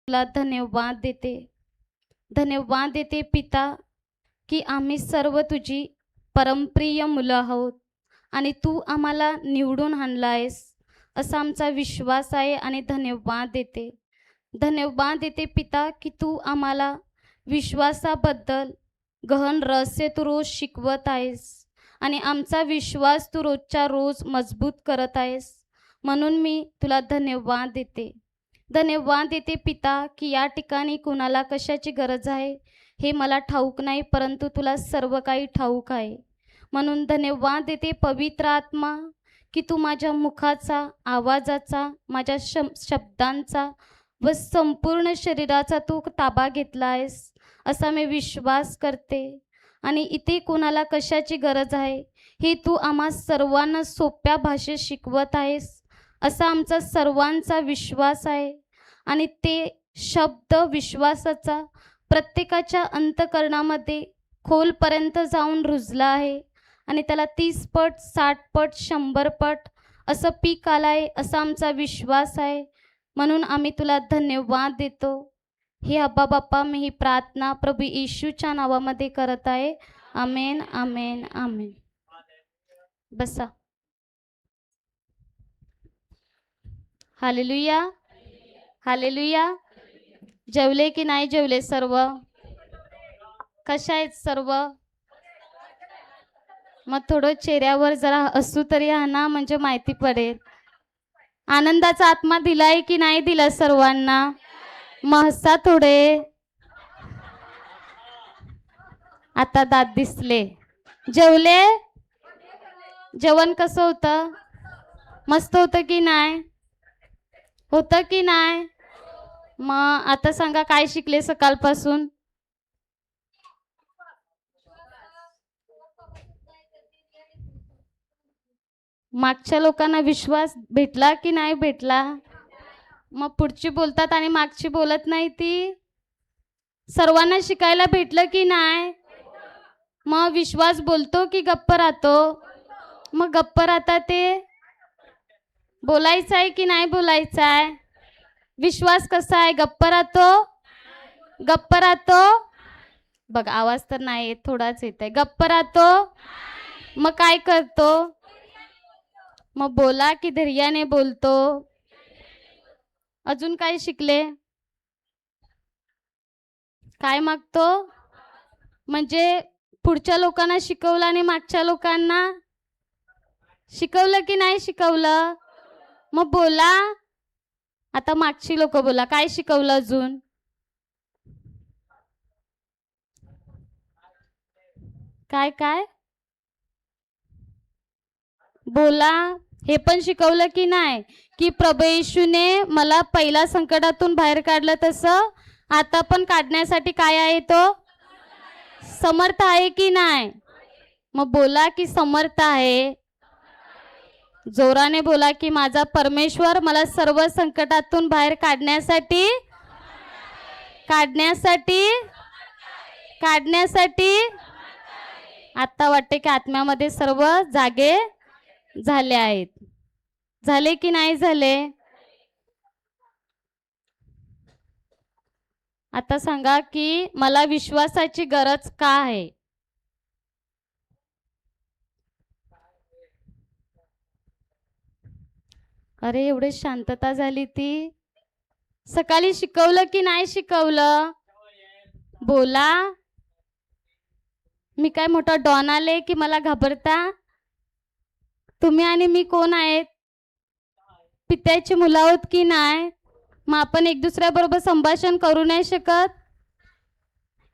तुला धन्यवाद देते. धन्यवाद देते पिता, की आम्ही सर्व तुझी परमप्रिय मुलं आहोत आणि तू आम्हाला निवडून आणला आहेस असा आमचा विश्वास आहे. आणि धन्यवाद देते. धन्यवाद देते पिता, की तू आम्हाला विश्वासाबद्दल गहन रहस्य तू रोज शिकवत आहेस आणि आमचा विश्वास तू रोजच्या रोज मजबूत करत आहेस. म्हणून मी तुला धन्यवाद देते. धन्यवाद देते पिता, की या ठिकाणी कुणाला कशाची गरज आहे हे मला ठाऊक नाही, परंतु तुला सर्व काही ठाऊक आहे. म्हणून धन्यवाद देते पवित्र आत्मा, की तू माझ्या मुखाचा, आवाजाचा, माझ्या शब्दांचा व संपूर्ण शरीराचा तू ताबा घेतला आहेस असा मी विश्वास करते. आणि इथे कोणाला कशाची गरज आहे हे तू आम्हा सर्वांना सोप्या भाषेत शिकवत आहेस असा आमचा सर्वांचा विश्वास आहे. आणि ते शब्द विश्वासाचा प्रत्येकाच्या अंतःकरणामध्ये खोलपर्यंत जाऊन रुजला आहे आणि त्याला 30 पट, 60 पट, 100 पट असं पीक आलं आहे असा आमचा विश्वास आहे. म्हणून आम्ही तुला धन्यवाद देतो. हे अब्बा बाप्पा, मी ही प्रार्थना प्रभू येशूच्या नावामध्ये करत आहे. आमेन, आमेन, आमेन. बसा. Hallelujah, hallelujah. जेवले की नाही जेवले सर्व? कशा आहेत सर्व? मग थोडं चेहऱ्यावर जरा हसू तरी आणा, म्हणजे माहिती पडेल. आनंदाचा आत्मा दिलाय की नाही दिला सर्वांना? मग हसा थोडे. आता दात दिसले. जेवले? जेवण कसं होतं? मस्त होतं की नाही? होतं की नाही? मग आता सांगा, काय शिकले सकाळपासून? मागच्या लोकांना विश्वास भेटला की नाही भेटला? मग पुढची बोलतात आणि मागची बोलत नाही ती. सर्वांना शिकायला भेटलं की नाही? मग विश्वास बोलतो की गप्प राहतो? मग गप्प राहता ते बोलायचं आहे की नाही बोलायचं आहे? विश्वास कसा आहे? गप्प राहतो? गप्प राहतो? बघ, आवाज तर नाही येत, थोडाच येत आहे. गप्प राहतो? मग काय करतो? मग बोला की धैर्याने बोलतो? अजून काय शिकले? काय मागतो? म्हणजे पुढच्या लोकांना शिकवलं आणि मागच्या लोकांना शिकवलं की नाही शिकवलं? मग बोला. आता मागची लोक बोला, काय शिकवलं अजून? काय काय बोला. हे पण शिकवलं की नाही, की प्रभू येशूने मला पहिल्या संकटातून बाहेर काढलं, तसं आता पण काढण्यासाठी काय आहे? तो समर्थ आहे की नाही? मग बोला की समर्थ आहे. जोराने बोला की माझा परमेश्वर मला सर्व संकटातून बाहेर काढण्यासाठी आता वाटते की आत्म्यामध्ये सर्व जागे झाले आहेत. झाले की नाही झाले? आता सांगा की मला विश्वासाची गरज का आहे? अरे, एवढे शांतता झाली. ती सकाळी शिकवलं की नाही शिकवलं? बोला. मी काय मोठा डॉन आले की मला घाबरता? तुम्ही आणि मी कोण आहेत? पित्याची मुलं आहोत की नाही? मग आपण एक दुसऱ्याबरोबर संभाषण करू नाही शकत?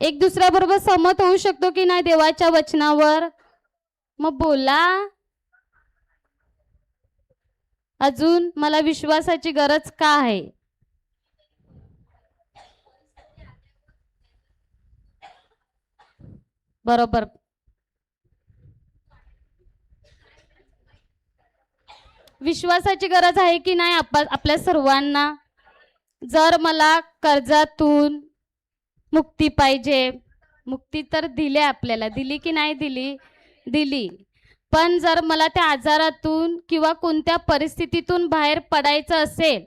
एक दुसऱ्याबरोबर सहमत होऊ शकतो की नाही देवाच्या वचनावर? मग बोला. अजून मला विश्वासाची गरज का आहे? बरोबर. विश्वासाची गरज आहे की नाही आपल्या सर्वांना? जर मला कर्जातून मुक्ती पाहिजे, मुक्ती तर दिली आपल्याला, दिली की नाही दिली? दिली. पण जर मला त्या आजारातून किंवा कोणत्या परिस्थितीतून बाहेर पडायचं असेल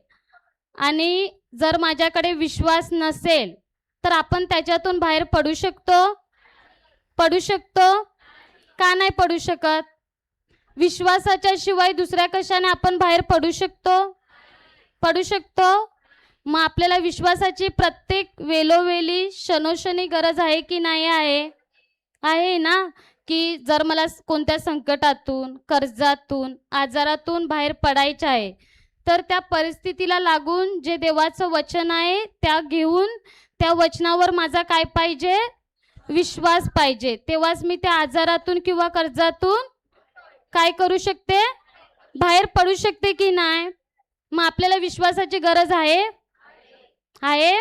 आणि जर माझ्याकडे विश्वास नसेल तर आपण त्याच्यातून बाहेर पडू शकतो? पडू शकतो? का नाही पडू शकत? विश्वासाच्या शिवाय दुसऱ्या कशाने आपण बाहेर पडू शकतो? पडू शकतो? मग आपल्याला विश्वासाची प्रत्येक वेळोवेळी क्षणोक्षणी गरज आहे की नाही आहे? आहे ना? की जर मला कोणत्या संकटातून, कर्जातून, आजारातून बाहेर पडायचं आहे, तर त्या परिस्थितीला लागून जे देवाचं वचन आहे त्या घेऊन त्या वचनावर माझा काय पाहिजे? विश्वास पाहिजे. तेव्हाच मी त्या आजारातून किंवा कर्जातून काय करू शकते? बाहेर पडू शकते की नाही? मग आपल्याला विश्वासाची गरज आहे? आहे?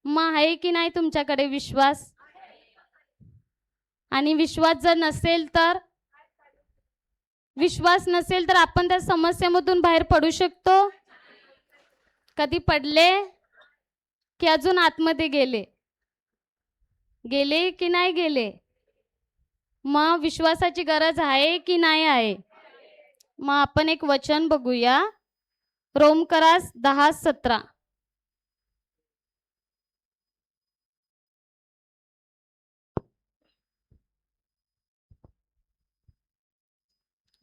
मग आहे की नाही तुमच्याकडे विश्वास? आणि विश्वास जर नसेल तर? विश्वास नसेल तर आपण त्या समस्येमधून बाहेर पडू शकतो? कधी पडले की अजून आतमध्ये गेले? गेले की नाही गेले? मग विश्वासाची गरज आहे की नाही आहे? मग आपण एक वचन बघूया, रोमकरास 10:17.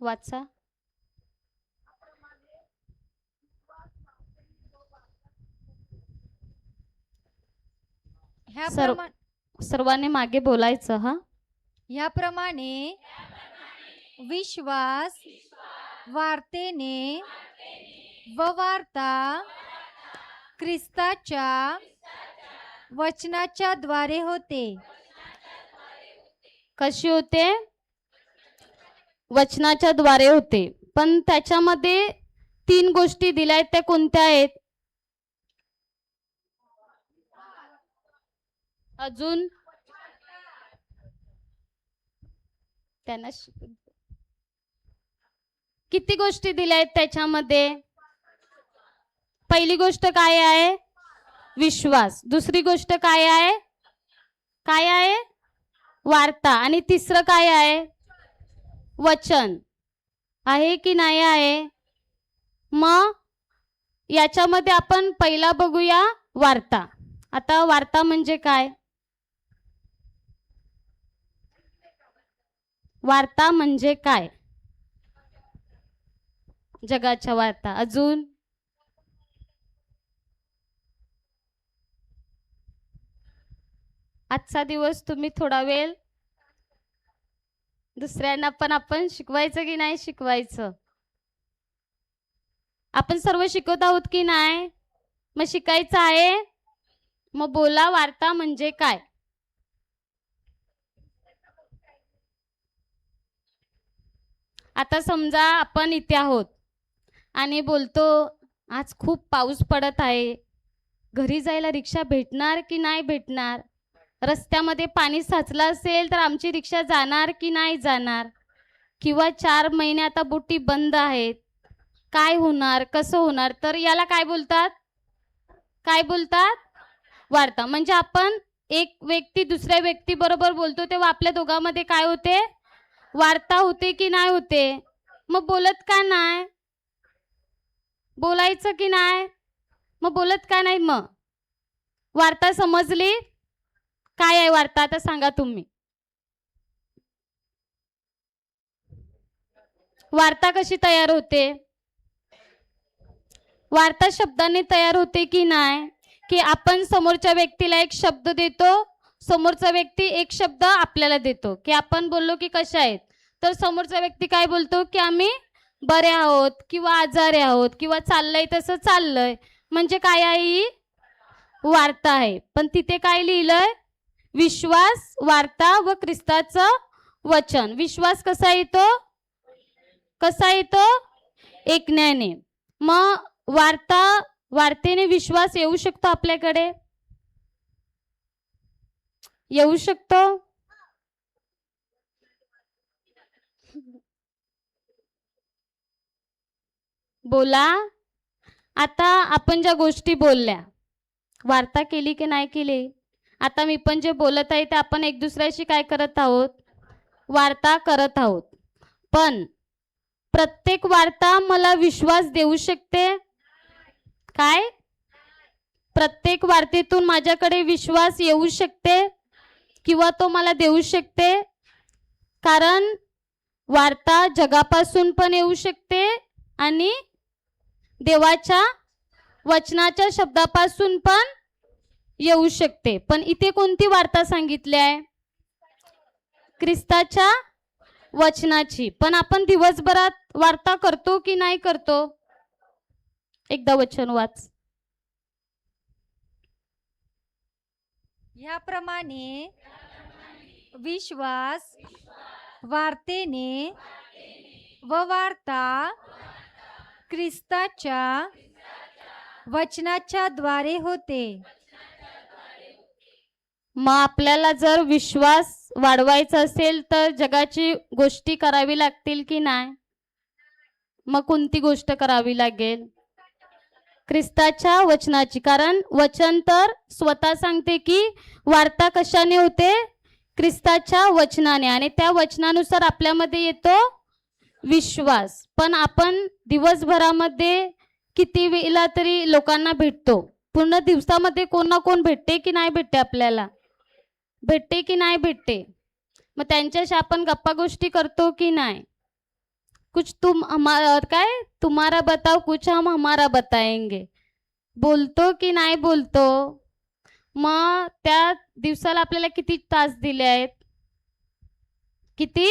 वाचा. सर्वांनी मागे बोलायचं हा. ह्याप्रमाणे विश्वास वार्तेने व वार्ता ख्रिस्ताच्या वचनाच्या द्वारे होते. कशी होते? वचनाच्या द्वारे होते. पण त्याच्यामध्ये 3 गोष्टी दिल्या आहेत, त्या कोणत्या आहेत? अजून त्यांना किती गोष्टी दिल्या आहेत त्याच्यामध्ये? पहिली गोष्ट काय आहे? विश्वास. दुसरी गोष्ट काय आहे? काय आहे? वार्ता. आणि तिसरं काय आहे? वचन. आहे की नाही आहे? मग याच्यामध्ये आपण पहिला बघूया वार्ता. आता वार्ता म्हणजे काय? वार्ता म्हणजे काय? जगाच्या वार्ता. अजून आजचा दिवस तुम्ही थोडा वेळ दुसऱ्यांना पण आपण शिकवायचं की नाही शिकवायचं? आपण सर्व शिकवत आहोत की नाही? मग शिकायचं आहे. मग बोला, वार्ता म्हणजे काय? आता समजा आपण इथे आहोत आणि बोलतो आज खूप पाऊस पडत आहे, घरी जायला रिक्षा भेटणार की नाही भेटणार? रस्त्यामध्ये पाणी साचलं असेल तर आमची रिक्षा जाणार की नाही जाणार? किंवा 4 महिने आता बोटी बंद आहेत, काय होणार, कसं होणार? तर याला काय बोलतात? काय बोलतात? वार्ता. म्हणजे आपण एक व्यक्ती दुसऱ्या व्यक्ती बरोबर बोलतो तेव्हा आपल्या दोघांमध्ये काय होते? वार्ता होते की नाही होते? मग बोलत का नाही? बोलायचं की नाही? मग बोलत का नाही? मग वार्ता समजली? काय आहे वार्ता? आता सांगा तुम्ही. वार्ता कशी तयार होते? वार्ता शब्दांनी तयार होते की नाही? की आपण समोरच्या व्यक्तीला एक शब्द देतो, समोरचा व्यक्ती एक शब्द आपल्याला देतो, की आपण बोललो की कशा आहेत, तर समोरचा व्यक्ती काय बोलतो की आम्ही बरे आहोत किंवा आजारी आहोत किंवा चाललंय तसं चाललंय. म्हणजे काय आहे? ही वार्ता आहे. पण तिथे काय लिहिलंय? विश्वास, वार्ता व ख्रिस्ताचं वचन. विश्वास कसा येतो? कसा येतो? ऐकण्याने. मग वार्तेने विश्वास येऊ शकतो आपल्याकडे? येऊ शकतो? बोला. आता आपण ज्या गोष्टी बोलल्या, वार्ता केली की नाही केली? आता मी पण जे बोलत आहे ते आपण एक दुसऱ्याशी काय करत आहोत? वार्ता करत आहोत. पण प्रत्येक वार्ता मला विश्वास देऊ शकते? काय? प्रत्येक वार्तेतून माझ्याकडे विश्वास येऊ शकते किंवा तो मला देऊ शकते, कारण वार्ता जगापासून पण येऊ शकते आणि देवाच्या वचनाच्या शब्दापासून पण येऊ शकते. पण इथे कोणती वार्ता सांगितली आहे? ख्रिस्ताच्या वचनाची. पण आपण दिवसभरात वार्ता करतो की नाही करतो? एकदा वचन वाच. ह्याप्रमाणे विश्वास वार्तेने व वार्ता ख्रिस्ताच्या वचनाच्या द्वारे होते. मग आपल्याला जर विश्वास वाढवायचा असेल तर जगाची गोष्टी करावी लागतील की नाही? मग कोणती गोष्ट करावी लागेल? ख्रिस्ताच्या वचनाची. कारण वचन तर स्वतः सांगते की वार्ता कशाने होते? ख्रिस्ताच्या वचनाने. आणि त्या वचनानुसार आपल्यामध्ये येतो विश्वास. पण आपण दिवसभरामध्ये किती वेळेला तरी लोकांना भेटतो? पूर्ण दिवसामध्ये कोण ना कोण भेटते की नाही भेटते? आपल्याला भेटते की नाही भेटते? मग त्यांच्याशी आपण गप्पा गोष्टी करतो की नाही? कुछ तुम हमारा काय तुम्हारा बताओ कुछ हम हमारा बताएंगे, बोलतो की नाही बोलतो? मग त्या दिवसाला आपल्याला किती तास दिले आहेत? किती?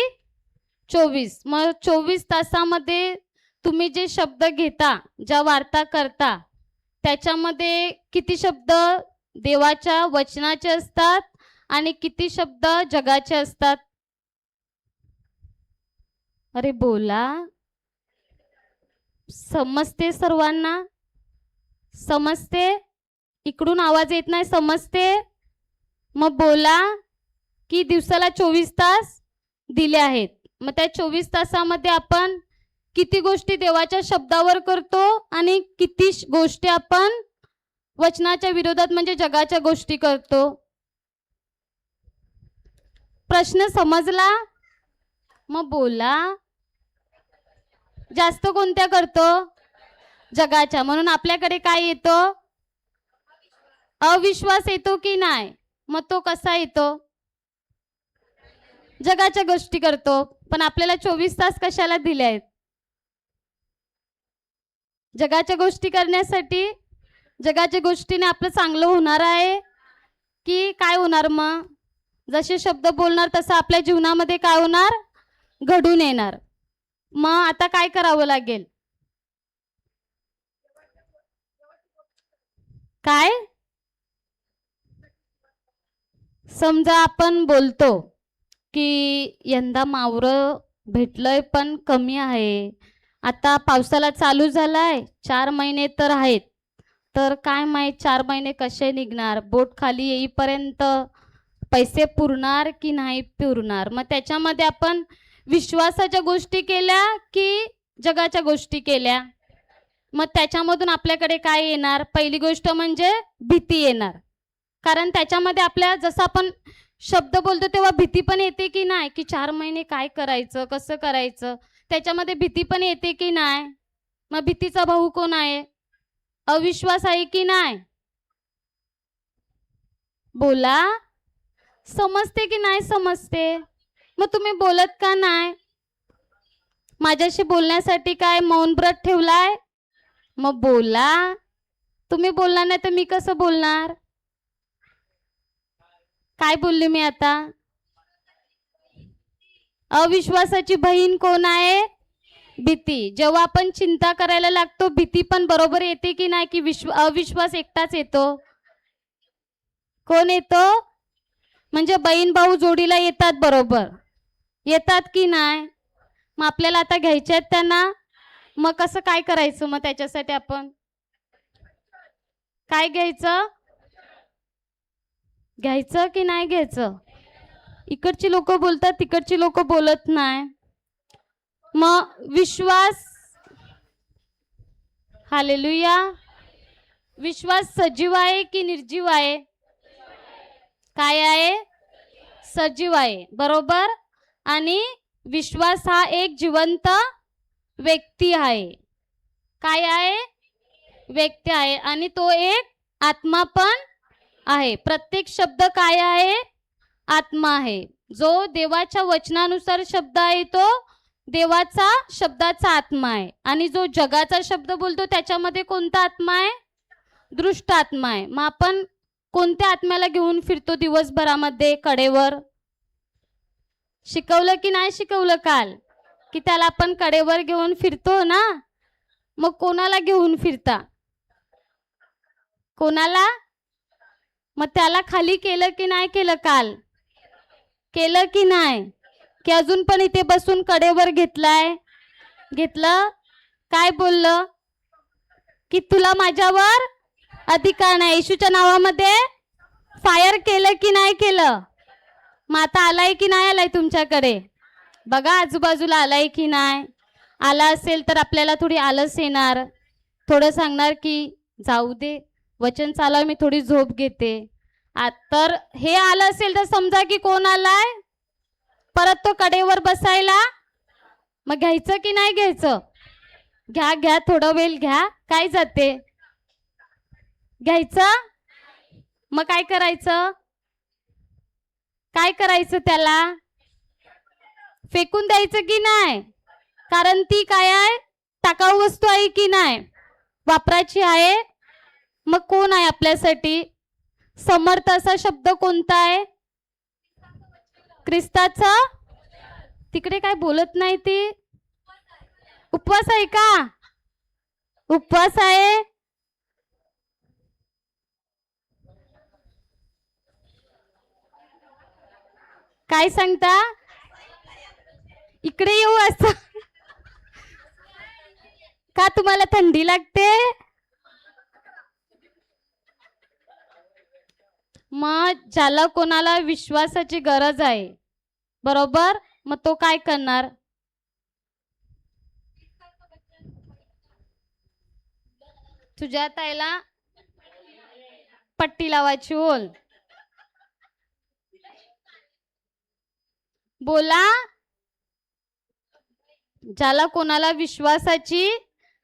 24. मग 24 तासामध्ये तुम्ही जे शब्द घेता, ज्या वार्ता करता, त्याच्यामध्ये किती शब्द देवाच्या वचनाचे असतात आणि किती शब्द जगाचे असतात? अरे बोला. समजते सर्वांना? समजते? इकडून आवाज येत नाही, समजते? मग बोला की दिवसाला 24 तास दिले आहेत. मग त्या 24 तासामध्ये आपण किती गोष्टी देवाच्या शब्दावर करतो आणि किती गोष्टी आपण वचनाच्या विरोधात म्हणजे जगाच्या गोष्टी करतो? प्रश्न समजला? मग बोला. जास्त कोणत्या करतो? जगाच्या. म्हणून आपल्याकडे काय येतो? अविश्वास येतो की नाही? मग तो कसा येतो? जगाच्या गोष्टी करतो. पण आपल्याला 24 तास कशाला दिले आहेत? जगाच्या गोष्टी करण्यासाठी. जगाच्या गोष्टीने आपलं चांगलं होणार आहे की काय होणार? मग जसे शब्द बोलणार तसं आपल्या जीवनामध्ये काय होणार? घडून येणार. मग आता काय करावं लागेल? काय? समजा आपण बोलतो की यंदा मावरं भेटलंय पण कमी आहे, आता पावसाला चालू झालाय, 4 महिने तर आहेत, तर काय माहीत 4 महिने कसे निघणार, बोट खाली येईपर्यंत पैसे पुरणार की नाही पुरणार. मग त्याच्यामध्ये आपण विश्वासाच्या गोष्टी केल्या की जगाच्या गोष्टी केल्या? मग त्याच्यामधून आपल्याकडे काय येणार? पहिली गोष्ट म्हणजे भीती येणार. कारण त्याच्यामध्ये आपल्या जसं आपण शब्द बोलतो तेव्हा भीती पण येते की नाही? की 4 महिने काय करायचं, कसं करायचं, त्याच्यामध्ये भीती पण येते की नाही? मग भीतीचा भाऊ कोण आहे? अविश्वास आहे की नाही? बोला. समजते की नाही समजते? मग तुम्ही बोलत का नाही? माझ्याशी बोलण्यासाठी काय मौन व्रत ठेवलाय? मग बोला. तुम्ही बोलणार नाही तर मी कसं बोलणार? काय बोलली मी आता? अविश्वासाची बहीण कोण आहे? भीती. जेव्हा आपण चिंता करायला लागतो भीती पण बरोबर येते की नाही? की अविश्वास एकटाच येतो? कोण येतो? म्हणजे बहीण भाऊ जोडीला येतात बरोबर. येतात की नाही? मग आपल्याला आता घ्यायचे आहेत त्यांना. मग कसं काय करायचं? मग त्याच्यासाठी आपण काय घ्यायचं? घ्यायचं की नाही घ्यायचं? इकडची लोक बोलतात, तिकडची लोक बोलत नाही. मग विश्वास, हालेलुया, विश्वास सजीव आहे की निर्जीव आहे? काय आहे? सजीव आहे, बरोबर. आणि विश्वास हा एक जिवंत व्यक्ती आहे. काय आहे? व्यक्ती आहे. आणि तो एक आत्मा पण आहे. प्रत्येक शब्द काय आहे? आत्मा आहे. जो देवाच्या वचनानुसार शब्द आहे तो देवाचा शब्दाचा आत्मा आहे. आणि जो जगाचा शब्द बोलतो त्याच्यामध्ये कोणता आत्मा आहे? दृष्ट आत्मा आहे. मग आपण कोणत्या आत्म्याला घेऊन फिरतो दिवसभरामध्ये कडेवर? शिकवलं की नाही शिकवलं काल? की त्याला आपण कडेवर घेऊन फिरतो ना. मग कोणाला घेऊन फिरता? कोणाला? मग त्याला खाली केलं की नाही केलं काल? केलं की नाही? की अजून पण इथे बसून कडेवर घेतलाय? घेतलं? काय बोललं? की तुला माझ्यावर अधिकार नाही. येशूच्या नावामध्ये फायर केलं की नाही केलं? मग आता आलाय की नाही आलाय तुमच्याकडे? बघा आजूबाजूला आलाय की नाही? आला असेल तर आपल्याला थोडी आलस येणार. थोडं सांगणार की जाऊ दे, वचन चालू, मी थोडी झोप घेते. तर हे आलं असेल तर समजा की कोण आलाय? परत तो कडेवर बसायला. मग घ्यायचं की नाही घ्यायचं? घ्या घ्या, थोडं वेळ घ्या. काय जाते? घ्यायचं. मग काय करायचं? काय करायचं त्याला? फेकून द्यायचं की नाही? कारण ती काय आहे? टाकाऊ वस्तू आहे की नाही? वापराची आहे. मग कोण आहे आपल्यासाठी? समर्थ असा शब्द कोणता आहे? ख्रिस्ताचा. तिकडे काय बोलत नाही ती? उपवास आहे का? उपवास आहे. काय सांगता? इकडे येऊ असं? का तुम्हाला थंडी लागते? मग ज्याला कोणाला विश्वासाची गरज आहे, बरोबर, मग तो काय करणार? तुझ्या ताईला पट्टी लावायची. बोल, बोला. ज्याला कोणाला विश्वासाची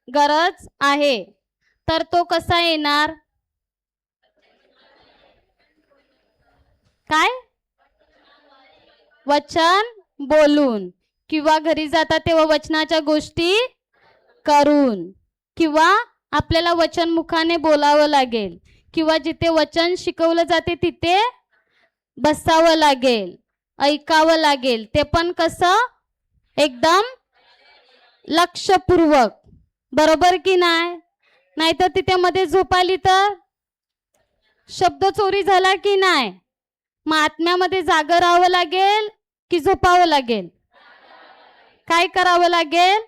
गरज आहे तर तो कसा येणार? काय? वचन बोलून, किंवा घरी जाता तेव्हा वचनाच्या गोष्टी करून, किंवा आपल्याला वचन मुखाने बोलावं लागेल, किंवा जिथे वचन शिकवलं जाते तिथे बसावं लागेल, ऐकावं लागेल. ते पण कसं? एकदम लक्षपूर्वक. बरोबर की नाही? नाहीतर तिथे मध्ये झोप आली तर शब्द चोरी झाला की नाही? मग आत्म्यामध्ये जागं राहावं लागेल की झोपावं लागेल? काय करावं लागेल?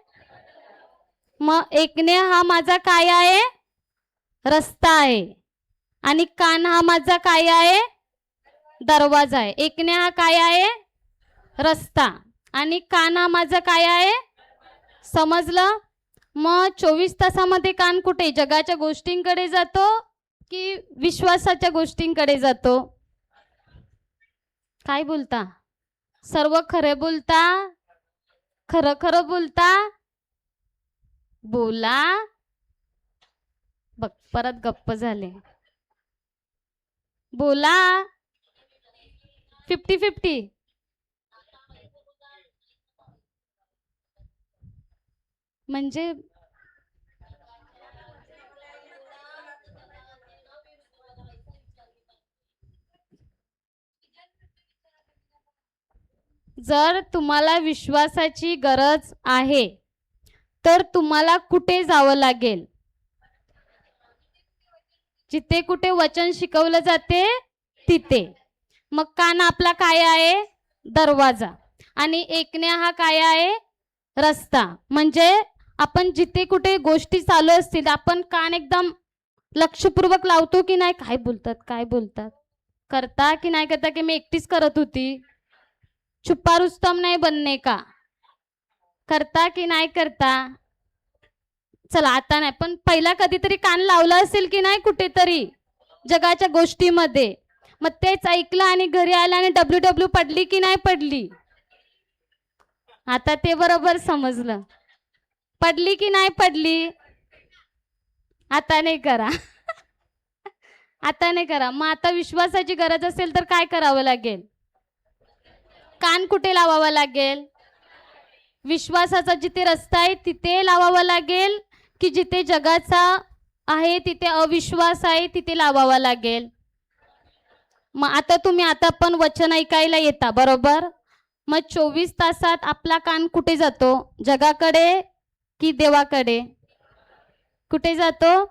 मग ऐकणे हा माझा काय आहे? रस्ता आहे. आणि कान हा माझा काय आहे? दरवाजा आहे. ऐकणे हा काय आहे? रस्ता. आणि कान हा माझा काय आहे? समजलं? मग 24 तासामध्ये कान कुठे? जगाच्या गोष्टींकडे जातो की विश्वासाच्या गोष्टींकडे जातो? काय बोलता? सर्व खरे बोलता? खरं खरं बोलता? बोला. बघ परत गप्प झाले. बोला. 50-50. म्हणजे जर तुम्हाला विश्वासाची गरज आहे तर तुम्हाला कुठे जावं लागेल? जिथे कुठे वचन शिकवलं जाते तिथे. मग कान आपला काय आहे? दरवाजा. आणि ऐकणे हा काय आहे? रस्ता. म्हणजे आपण जिथे कुठे गोष्टी चालू असतील आपण कान एकदम लक्षपूर्वक लावतो की नाही? काय बोलतात, काय बोलतात? करता की नाही करता? की मी एकटीच करत होती? छुपा रुस्तम नाही बनणे का? करता की नाही करता? चला आता नाही, पण पहिला कधीतरी कान लावला असेल की नाही कुठेतरी जगाच्या गोष्टीमध्ये? मग तेच ऐकलं आणि घरी आलं आणि WW पडली की नाही पडली? आता ते बरोबर समजलं. पडली की नाही पडली? आता नाही करा. आता नाही करा. मग आता विश्वासाची गरज असेल तर काय करावं लागेल? कान कुठे लावावा लागेल? विश्वासाचा जिथे रस्ता आहे तिथे लावावा लागेल, की जिथे जगाचा आहे तिथे अविश्वास आहे तिथे लावावा लागेल? मग आता तुम्ही आता पण वचन ऐकायला येता, बरोबर? मग 24 तासात आपला कान कुठे जातो? जगाकडे की देवाकडे? कुठे जातो?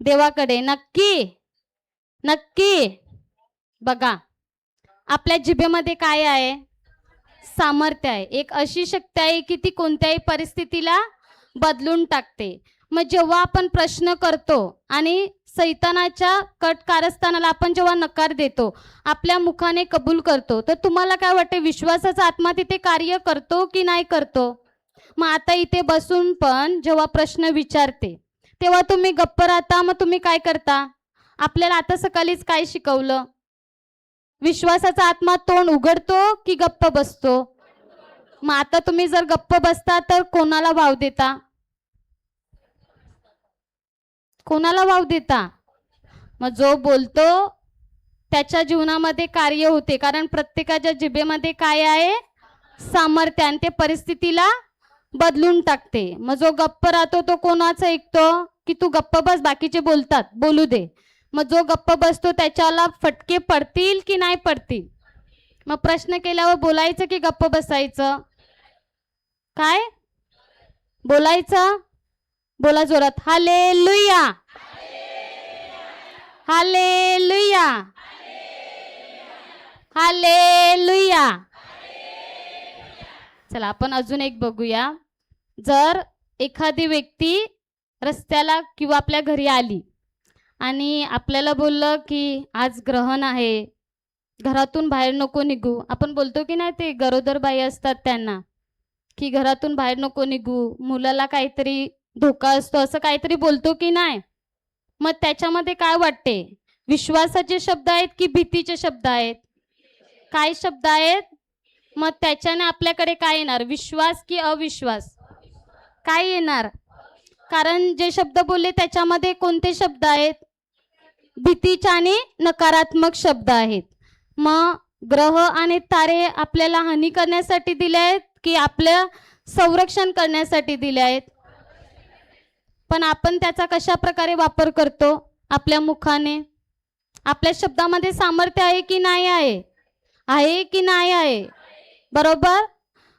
देवाकडे. नक्की? नक्की? बघा, आपल्या जिभेमध्ये काय आहे? सामर्थ्य आहे. एक अशी शक्ती आहे की ती कोणत्याही परिस्थितीला बदलून टाकते. मग जेव्हा आपण प्रश्न करतो आणि सैतानाच्या कट कारस्थानाला आपण जेव्हा नकार देतो, आपल्या मुखाने कबूल करतो, तर तुम्हाला काय वाटते? विश्वासाचा आत्मा तिथे कार्य करतो की नाही करतो? मग आता इथे बसून पण जेव्हा प्रश्न विचारते तेव्हा तुम्ही गप्प राहता. मग तुम्ही काय करता? आपल्याला आता सकाळीच काय शिकवलं? विश्वासाचा आत्मा तोंड उघडतो की गप्प बसतो? मग आता तुम्ही जर गप्प बसता तर कोणाला वाव देता? कोणाला वाव देता? मग जो बोलतो त्याच्या जीवनामध्ये कार्य होते, कारण प्रत्येकाच्या जिभेमध्ये काय आहे? सामर्थ्य, आणि ते परिस्थितीला बदलून टाकते. मग जो गप्प राहतो तो कोणाचं ऐकतो? की तू गप्प बस, बाकीचे बोलतात, बोलू दे. मग जो गप्प बसतो त्याच्याला फटके पडतील की नाही पडतील? मग प्रश्न केल्यावर बोलायचं की गप्प बसायचं? काय बोलायचं? बोला जोरात. Hallelujah, hallelujah, hallelujah. चला आपण अजून एक बघूया. जर एखादी व्यक्ती रस्त्याला किंवा आपल्या घरी आली आणि आपल्याला बोललं की आज ग्रहण आहे, घरातून बाहेर नको निघू. आपण बोलतो की नाही, ते गरोदर बाई असतात त्यांना, की घरातून बाहेर नको निघू, मुलाला काहीतरी धोका असतो, असं काहीतरी बोलतो की नाही? मग त्याच्यामध्ये काय वाटते? विश्वासाचे शब्द आहेत की भीतीचे शब्द आहेत? काय शब्द आहेत? मग त्याच्याने आपल्याकडे काय येणार? विश्वास की अविश्वास? काय येणार? कारण जे शब्द बोलले त्याच्यामध्ये कोणते शब्द आहेत? भीतीचे आणि नकारात्मक शब्द आहेत. मग ग्रह आणि तारे आपल्याला हानी करण्यासाठी दिले आहेत की आपल्या संरक्षण करण्यासाठी दिले आहेत? पण आपण त्याचा कशा प्रकारे वापर करतो? आपल्या मुखाने. आपल्या शब्दामध्ये सामर्थ्य आहे की नाही आहे? आहे की नाही आहे? बरोबर?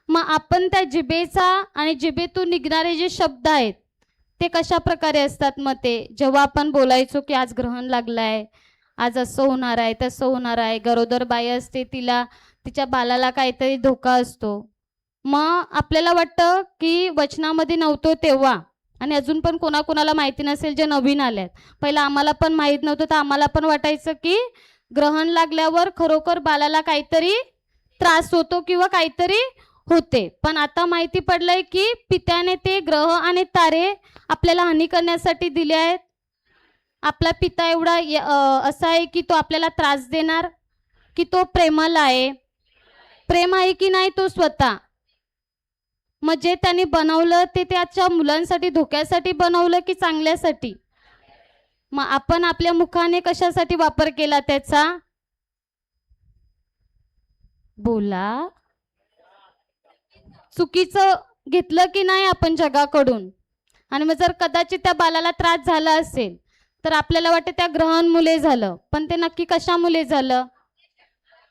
मग आपण त्या जिभेचा आणि जिभेतून निघणारे जे शब्द आहेत ते कशा प्रकारे असतात? मग ते जेव्हा आपण बोलायचो की आज ग्रहण लागलाय, आज असं होणार आहे, तसं होणार आहे, गरोदर बाई असते, तिला तिच्या बालाला काहीतरी धोका असतो, मग आपल्याला वाटतं की वचनामध्ये नव्हतो तेव्हा, आणि अजून पण कोणाकोणाला माहिती नसेल जे नवीन आल्यात, पहिला आम्हाला पण माहीत नव्हतं, तर आम्हाला पण वाटायचं की ग्रहण लागल्यावर खरोखर बालाला काहीतरी त्रास होतो किंवा काहीतरी होते. पण आता माहिती पडलंय की पित्याने ते ग्रह आणि तारे आपल्याला हानी करण्यासाठी दिले आहेत. आपला पिता एवढा असा आहे की तो आपल्याला त्रास देणार, की तो प्रेमळ आहे? प्रेम आहे की नाही तो स्वतः? मग जे त्यांनी बनवलं ते त्याच्या मुलांसाठी धोक्यासाठी बनवलं की चांगल्यासाठी? मग आपण आपल्या मुखाने कशासाठी वापर केला त्याचा? बोला. चुकीचं घेतलं की नाही आपण जगाकडून? आणि मग जर कदाचित त्या बालाला त्रास झाला असेल तर आपल्याला वाटतं त्या ग्रहांमुळे झालं, पण ते नक्की कशामुळे झालं?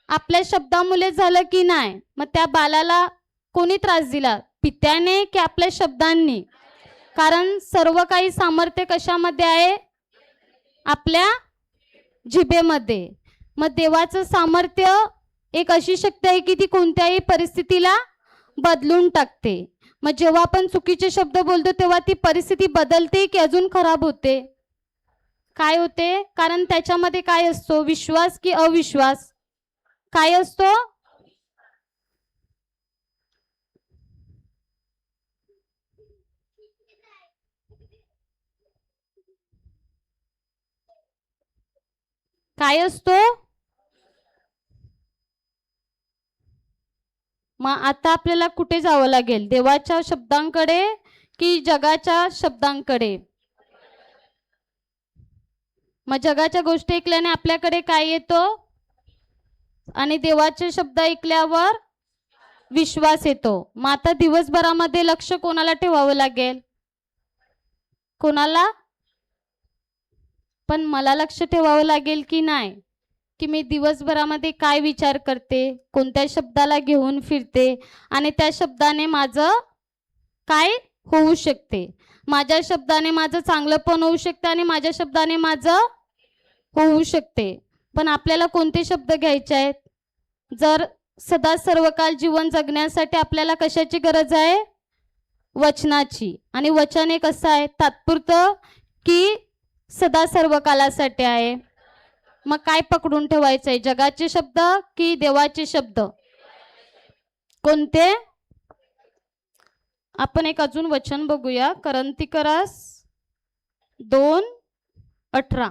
आपल्या शब्दामुळे झालं की नाही? मग त्या बालाला कोणी त्रास दिला? पित्याने की आपल्या शब्दांनी? कारण सर्व काही सामर्थ्य कशामध्ये आहे? आपल्या जिभेमध्ये. मग देवाचं सामर्थ्य एक अशी शक्ती आहे की ती कोणत्याही परिस्थितीला बदलून टाकते. मग जेव्हा आपण चुकीचे शब्द बोलतो तेव्हा ती परिस्थिती बदलते की अजून खराब होते? काय होते? कारण त्याच्यामध्ये काय असतो? विश्वास की अविश्वास? काय असतो? काय असतो? मग आता आपल्याला कुठे जावं लागेल? देवाच्या शब्दांकडे की जगाच्या शब्दांकडे? मग जगाच्या गोष्टी ऐकल्याने आपल्याकडे काय येतो? आणि देवाचे शब्द ऐकल्यावर विश्वास येतो. मग आता दिवसभरामध्ये लक्ष कोणाला ठेवावं लागेल? कोणाला? पण मला लक्ष ठेवावं लागेल की नाही, की मी दिवसभरामध्ये काय विचार करते, कोणत्या शब्दाला घेऊन फिरते आणि त्या शब्दाने माझं काय होऊ शकते. माझ्या शब्दाने माझं चांगलं पण होऊ शकते आणि माझ्या शब्दाने माझं होऊ शकते. पण आपल्याला कोणते शब्द घ्यायचे आहेत? जर सदा सर्वकाळ जीवन जगण्यासाठी आपल्याला कशाची गरज आहे? वचनाची. आणि वचन हे कसं आहे? तात्पुरतं की सदा सर्वकालासाठी आहे. मग काय पकडून ठेवायचं आहे? जगाचे शब्द की देवाचे शब्द? कोणते? आपण एक अजून वचन बघूया. करंथिकरास 2:18.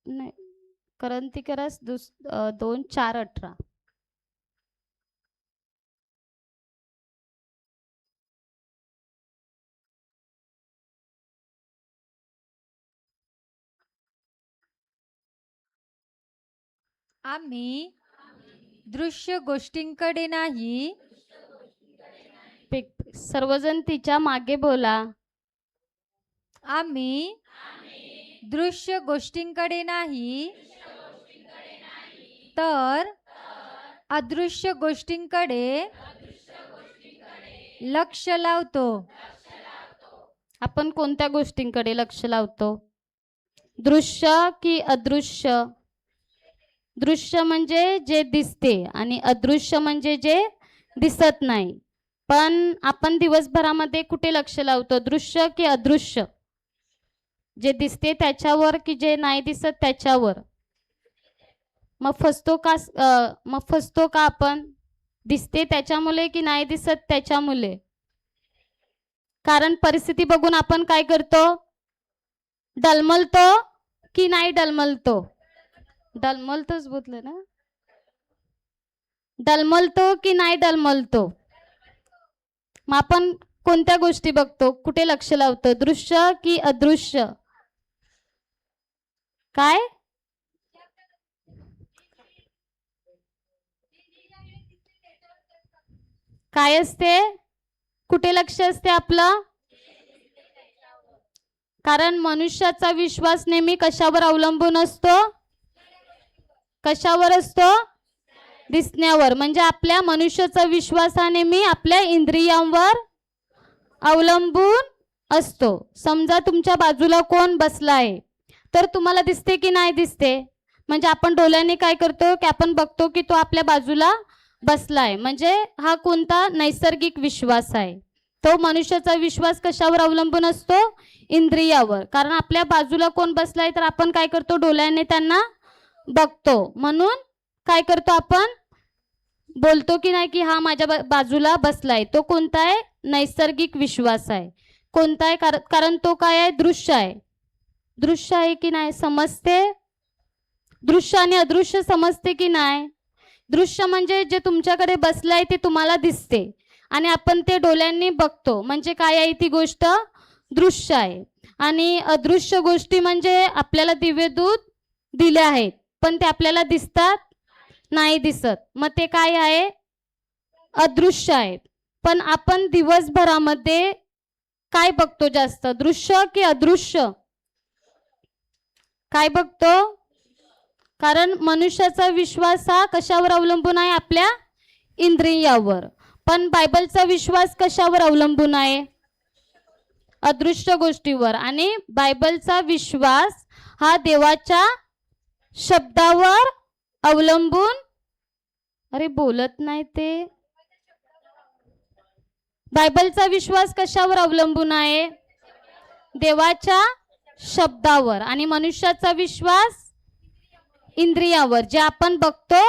नाही, करंथिकरास 2:4-18. आम्ही दृश्य गोष्टींकडे नाही, सर्वजण तिच्या मागे बोला. आम्ही दृश्य गोष्टींकडे नाही, तर अदृश्य गोष्टींकडे लक्ष लावतो. आपण कोणत्या गोष्टींकडे लक्ष लावतो? दृश्य की अदृश्य? दृश्य म्हणजे जे दिसते आणि अदृश्य म्हणजे जे दिसत नाही. पण आपण दिवसभरामध्ये कुठे लक्ष लावतो? दृश्य की अदृश्य? जे दिसते त्याच्यावर की जे नाही दिसत त्याच्यावर? मग फसतो का आपण? दिसते त्याच्यामुळे की नाही दिसत त्याच्यामुळे? कारण परिस्थिती बघून आपण काय करतो? डलमलतो की नाही डलमलतो? डलमलतोच बोलले ना. डलमलतो की नाही डलमलतो? मग आपण कोणत्या गोष्टी बघतो? कुठे लक्ष लावतो? दृश्य की अदृश्य? काय? काय असते? कुठे लक्ष असते आपलं? कारण मनुष्याचा विश्वास नेहमी कशावर अवलंबून असतो? कशावर असतो? दिसण्यावर. म्हणजे आपल्या मनुष्याचा विश्वास हा नेहमी आपल्या इंद्रियांवर अवलंबून असतो. समजा तुमच्या बाजूला कोण बसला आहे, तर तुम्हाला दिसते की नाही दिसते? म्हणजे आपण डोळ्याने काय करतो की आपण बघतो की तो आपल्या बाजूला बसलाय. म्हणजे हा कोणता? नैसर्गिक विश्वास आहे. तो मनुष्याचा विश्वास कशावर अवलंबून असतो? इंद्रियावर. कारण आपल्या बाजूला कोण बसलाय तर आपण काय करतो? डोळ्याने त्यांना बघतो. म्हणून काय करतो? आपण बोलतो की नाही की हा माझ्या बाजूला बसलाय. तो कोणता आहे? नैसर्गिक विश्वास आहे. कोणता आहे? कारण तो काय आहे? दृश्य आहे. दृश्य आहे की नाही? समजते? दृश्य आणि अदृश्य समजते की नाही? दृश्य म्हणजे जे तुमच्याकडे बसलंय ते तुम्हाला दिसते आणि आपण ते डोळ्यांनी बघतो. म्हणजे काय आहे? ती गोष्ट दृश्य आहे. आणि अदृश्य गोष्टी म्हणजे आपल्याला दिव्यदूत दिले आहेत पण ते आपल्याला दिसतात नाही दिसत. मग ते काय आहे? अदृश्य आहे. पण आपण दिवसभरामध्ये काय बघतो जास्त? दृश्य की अदृश्य? काय बघतो? कारण मनुष्याचा विश्वास हा कशावर अवलंबून आहे? आपल्या इंद्रियावर. पण बायबलचा विश्वास कशावर अवलंबून आहे? अदृश्य गोष्टीवर. आणि बायबलचा विश्वास हा देवाच्या शब्दावर अवलंबून. अरे बोलत नाही ते. बायबलचा विश्वास कशावर अवलंबून आहे? देवाच्या शब्दावर. आणि मनुष्याचा विश्वास इंद्रियावर. जे आपण बघतो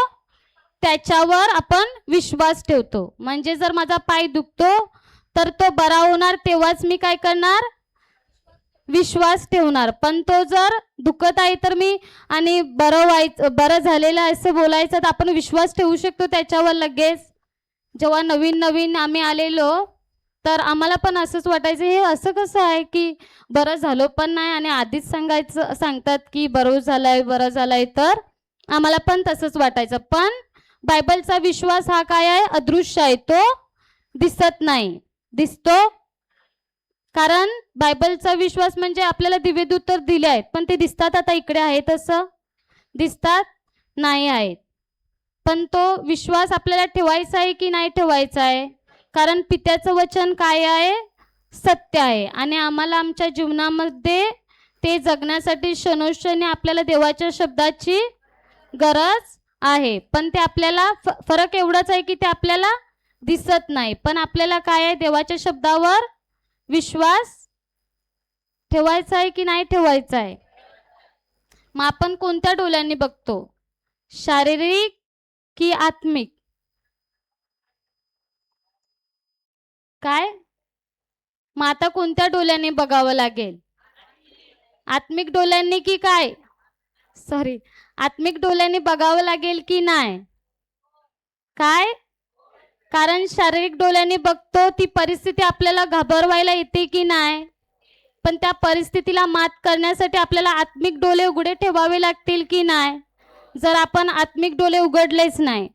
त्याच्यावर आपण विश्वास ठेवतो. म्हणजे जर माझा पाय दुखतो तर तो बरा होणार तेव्हाच मी काय करणार? विश्वास ठेवणार. पण तो जर दुखत आहे तर मी आणि बरं झालेलं आहे असं बोलायचं, तर आपण विश्वास ठेवू शकतो त्याच्यावर लगेच. जेव्हा नवीन नवीन आम्ही आलेलो तर आम्हाला पण असंच वाटायचं, हे असं कसं आहे की बरं झालो पण नाही आणि आधीच सांगतात की बरं झालंय, तर आम्हाला पण तसंच वाटायचं. पण बायबलचा विश्वास हा काय आहे? अदृश्य आहे, तो दिसत नाही, दिसतो. कारण बायबलचा विश्वास म्हणजे आपल्याला दिव्यदूत तर दिले आहेत, पण ते दिसतात आता इकडे आहेत असं दिसतात नाही आहेत. पण तो विश्वास आपल्याला ठेवायचा आहे की नाही ठेवायचा आहे? कारण पित्याचं वचन काय आहे? सत्य आहे. आणि आम्हाला आमच्या जीवनामध्ये ते जगण्यासाठी क्षणोक्षणी आपल्याला देवाच्या शब्दाची गरज आहे. पण ते आपल्याला फरक एवढाच आहे की ते आपल्याला दिसत नाही. पण आपल्याला काय आहे? देवाच्या शब्दावर विश्वास ठेवायचा आहे की नाही ठेवायचा आहे? मग आपण कोणत्या डोळ्यांनी बघतो? शारीरिक की आत्मिक? काय? मग आता कोणत्या डोळ्यांनी बघावं लागेल? आत्मिक डोळ्यांनी की काय? आत्मिक डोळ्यांनी बघावं लागेल की नाही? काय? कारण शारीरिक डोळ्यांनी बघतो ती परिस्थिती आपल्याला घाबरवायला येते की नाही? पण त्या परिस्थितीला मात करण्यासाठी आपल्याला आत्मिक डोळे उघडे ठेवावे लागतील की नाही? जर आपण आत्मिक डोळे उघडलेच नाही,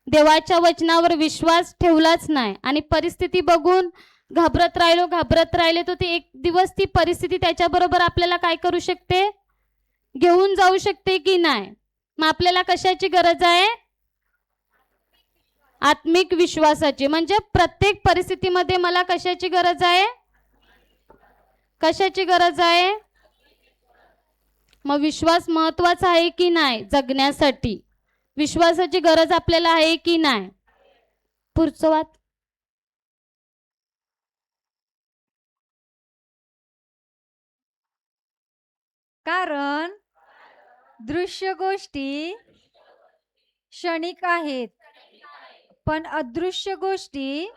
देवाच्या वचनावर विश्वास ठेवलाच नाही आणि परिस्थिती बघून घाबरत राहिले, तर ती एक दिवस ती परिस्थिती त्याच्याबरोबर आपल्याला काय करू शकते? घेऊन जाऊ शकते की नाही? मग आपल्याला कशाची गरज आहे? आत्मिक विश्वासाची. म्हणजे प्रत्येक परिस्थितीमध्ये मला कशाची गरज आहे? कशाची गरज आहे? मग विश्वास महत्वाचा आहे की नाही जगण्यासाठी? विश्वासाची गरज आपल्याला आहे की नाही? पुढचं वाद. कारण दृश्य गोष्टी क्षणिक आहेत, पण अदृश्य गोष्टी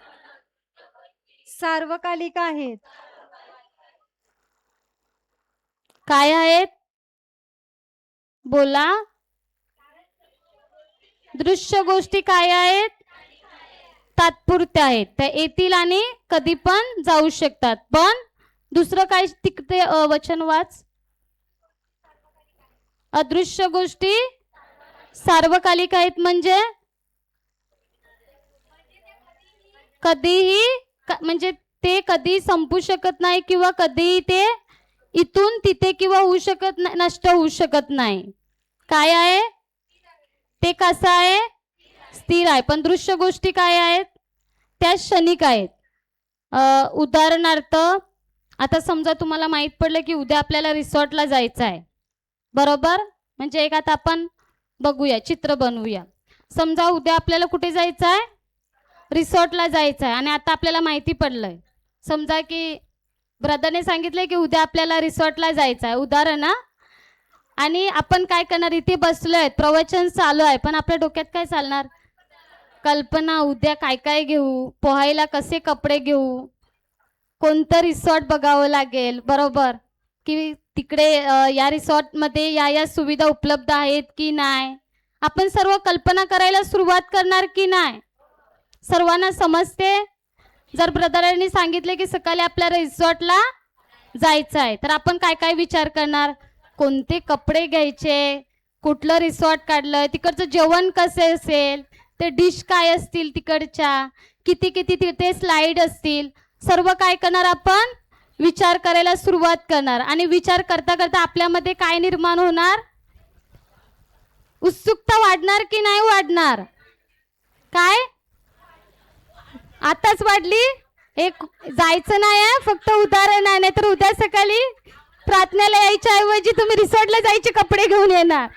सार्वकालिक आहेत. काय आहेत? बोला. दृश्य गोष्टी काय आहेत? तात्पुरत्या आहेत, त्या येतील आणि कधी पण जाऊ शकतात. पण दुसरं काय तिकडे वचन वाच. अदृश्य गोष्टी सार्वकालिक आहेत म्हणजे कधीही म्हणजे ते कधी संपू शकत नाही किंवा कधीही ते इथून तिथे किंवा होऊ शकत नाही, नष्ट होऊ शकत नाही. काय आहे ते? कसं आहे? स्थिर आहे. पण दृश्य गोष्टी काय आहेत? त्या क्षणिक आहेत. उदाहरणार्थ आता समजा तुम्हाला माहित पडलं की उद्या आपल्याला रिसॉर्टला जायचं आहे, बरोबर? म्हणजे एक आता आपण बघूया, चित्र बनवूया. समजा उद्या आपल्याला कुठे जायचं आहे? रिसॉर्टला जायचं आहे. आणि आता आपल्याला माहिती पडलंय, समजा की ब्रदरने सांगितलंय की उद्या आपल्याला रिसॉर्टला जायचं आहे, उदाहरण. आणि आपण काय करणार? इथे बसलोय, प्रवचन चालू आहे, पण आपल्या डोक्यात काय चालणार? कल्पना, उद्या काय काय घेऊ, पोहायला कसे कपडे घेऊ, कोणतं रिसॉर्ट बघावं लागेल, बरोबर? की तिकडे या रिसॉर्टमध्ये या सुविधा उपलब्ध आहेत की नाही. आपण सर्व कल्पना करायला सुरुवात करणार की नाही? सर्वांना समजते? जर ब्रदरांनी सांगितले की सकाळी आपल्याला रिसॉर्टला जायचं आहे, तर आपण काय काय विचार करणार? कोणते कपडे घ्यायचे, कुठलं रिसॉर्ट काढलं, तिकडचं जेवण कसे असेल, ते डिश काय असतील तिकडच्या, किती किती तिथे स्लाइड असतील, सर्व काय करणार? आपण विचार करायला सुरुवात करणार. आणि विचार करता करता आपल्यामध्ये काय निर्माण होणार? उत्सुकता वाढणार की नाही वाढणार? काय? आताच वाढली? एक जायचं नाही आहे, फक्त उदाहरण आहे, नाही तर उद्या सकाळी प्रार्थनेला यायच्या ऐवजी तुम्ही रिसॉर्टला जायचे कपडे घेऊन येणार.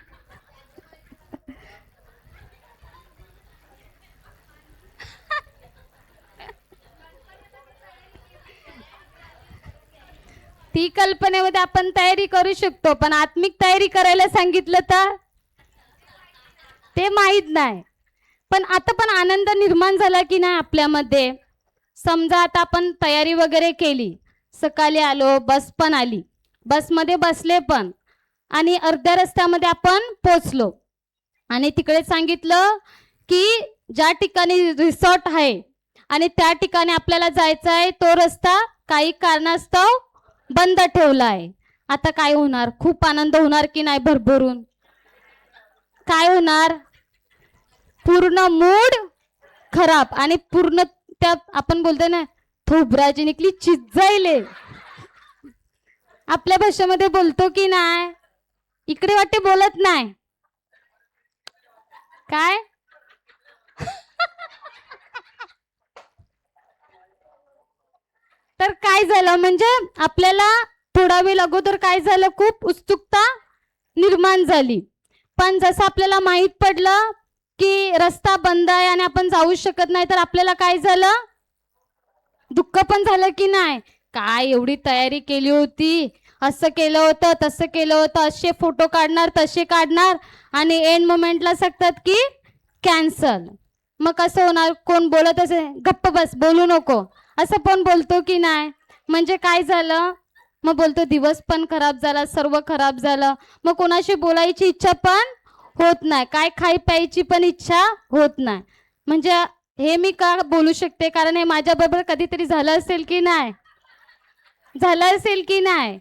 ती कल्पनेमध्ये आपण तयारी करू शकतो, पण आत्मिक तयारी करायला सांगितलं तर ते माहित नाही. पण आता पण आनंद निर्माण झाला की नाही आपल्यामध्ये? समजा आता आपण तयारी वगैरे केली, सकाळी आलो, बस पण आली, बसमध्ये बसले पण, आणि अर्ध्या रस्त्यामध्ये आपण पोचलो आणि तिकडे सांगितलं की ज्या ठिकाणी रिसॉर्ट आहे आणि त्या ठिकाणी आपल्याला जायचं आहे, तो रस्ता काही कारणास्तव बंद ठेवला आहे. आता काय होणार? खूप आनंद होणार की नाही भरभरून? काय होणार? पूर्ण मूड खराब आणि पूर्ण त्या आपण बोलतो ना, थोबराची निकली चिजायले. आपल्या भाषेमध्ये बोलतो की नाही? इकडे वाटते बोलत नाही काय? तर काय झालं म्हणजे आपल्याला थोडा वेळ अगोदर काय झालं, खूप उत्सुकता निर्माण झाली. पण जसं आपल्याला माहित पडलं की रस्ता बंद आहे आणि आपण जाऊ शकत नाही, तर आपल्याला काय झालं? दुःख पण झालं की नाही? काय एवढी तयारी केली होती, असं केलं होतं, तसं केलं होतं, असे फोटो काढणार, तसे काढणार, आणि एंड मोमेंटला सांगतात की कॅन्सल. मग कसं होणार? कोण बोलत असे, गप्प बस, बोलू नको, असं पण बोलतो की नाही? म्हणजे काय झालं? मग बोलतो दिवस पण खराब झाला, सर्व खराब झालं. मग कोणाशी बोलायची इच्छा पण होत नाही, काय खाई प्यायची पण इच्छा होत नाही. म्हणजे हे मी का बोलू शकते? कारण हे माझ्याबरोबर कधीतरी झालं असेल की नाही? झालं असेल की नाही?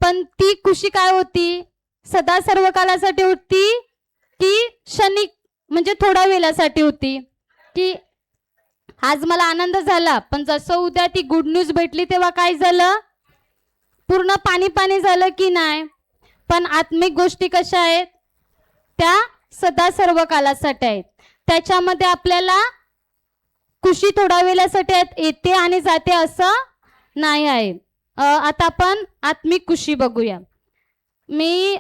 पण ती खुशी काय होती? सदा सर्व कालासाठी होती की क्षणिक, म्हणजे थोड्या वेळासाठी होती? की आज मला आनंद झाला, पण जसं उद्या ती गुड न्यूज भेटली तेव्हा काय झालं? पूर्ण पाणी पाणी झालं की नाही? पण आत्मिक गोष्टी कशा आहेत? त्या सदा सर्व कालासाठी आहेत. त्याच्यामध्ये आपल्याला खुशी थोड्या वेळासाठी येते आणि जाते असं नाही आहे. आता आपण आत्मिक खुशी बघूया. मी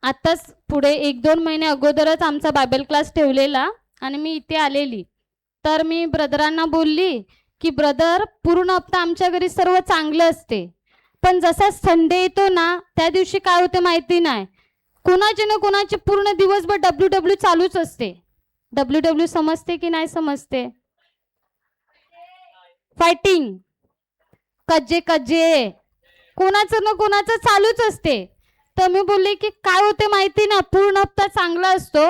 आताच पुढे 1-2 महिने अगोदरच आमचा बायबल क्लास ठेवलेला आणि मी इथे आलेली. तर मी ब्रदरांना बोलली की ब्रदर, पूर्ण हप्ता आमच्या घरी सर्व चांगलं असते, पण जसा संडे येतो ना, त्या दिवशी काय होते माहिती नाही, कोणाचे ना कोणाचे पूर्ण दिवसभर WW चालूच असते. WW समजते की नाही समजते? फायटिंग, कज्जे कज्जे, कोणाचं ना कोणाचं चालूच असते. तर मी बोलले की काय होते माहिती ना, पूर्ण हप्ता चांगला असतो,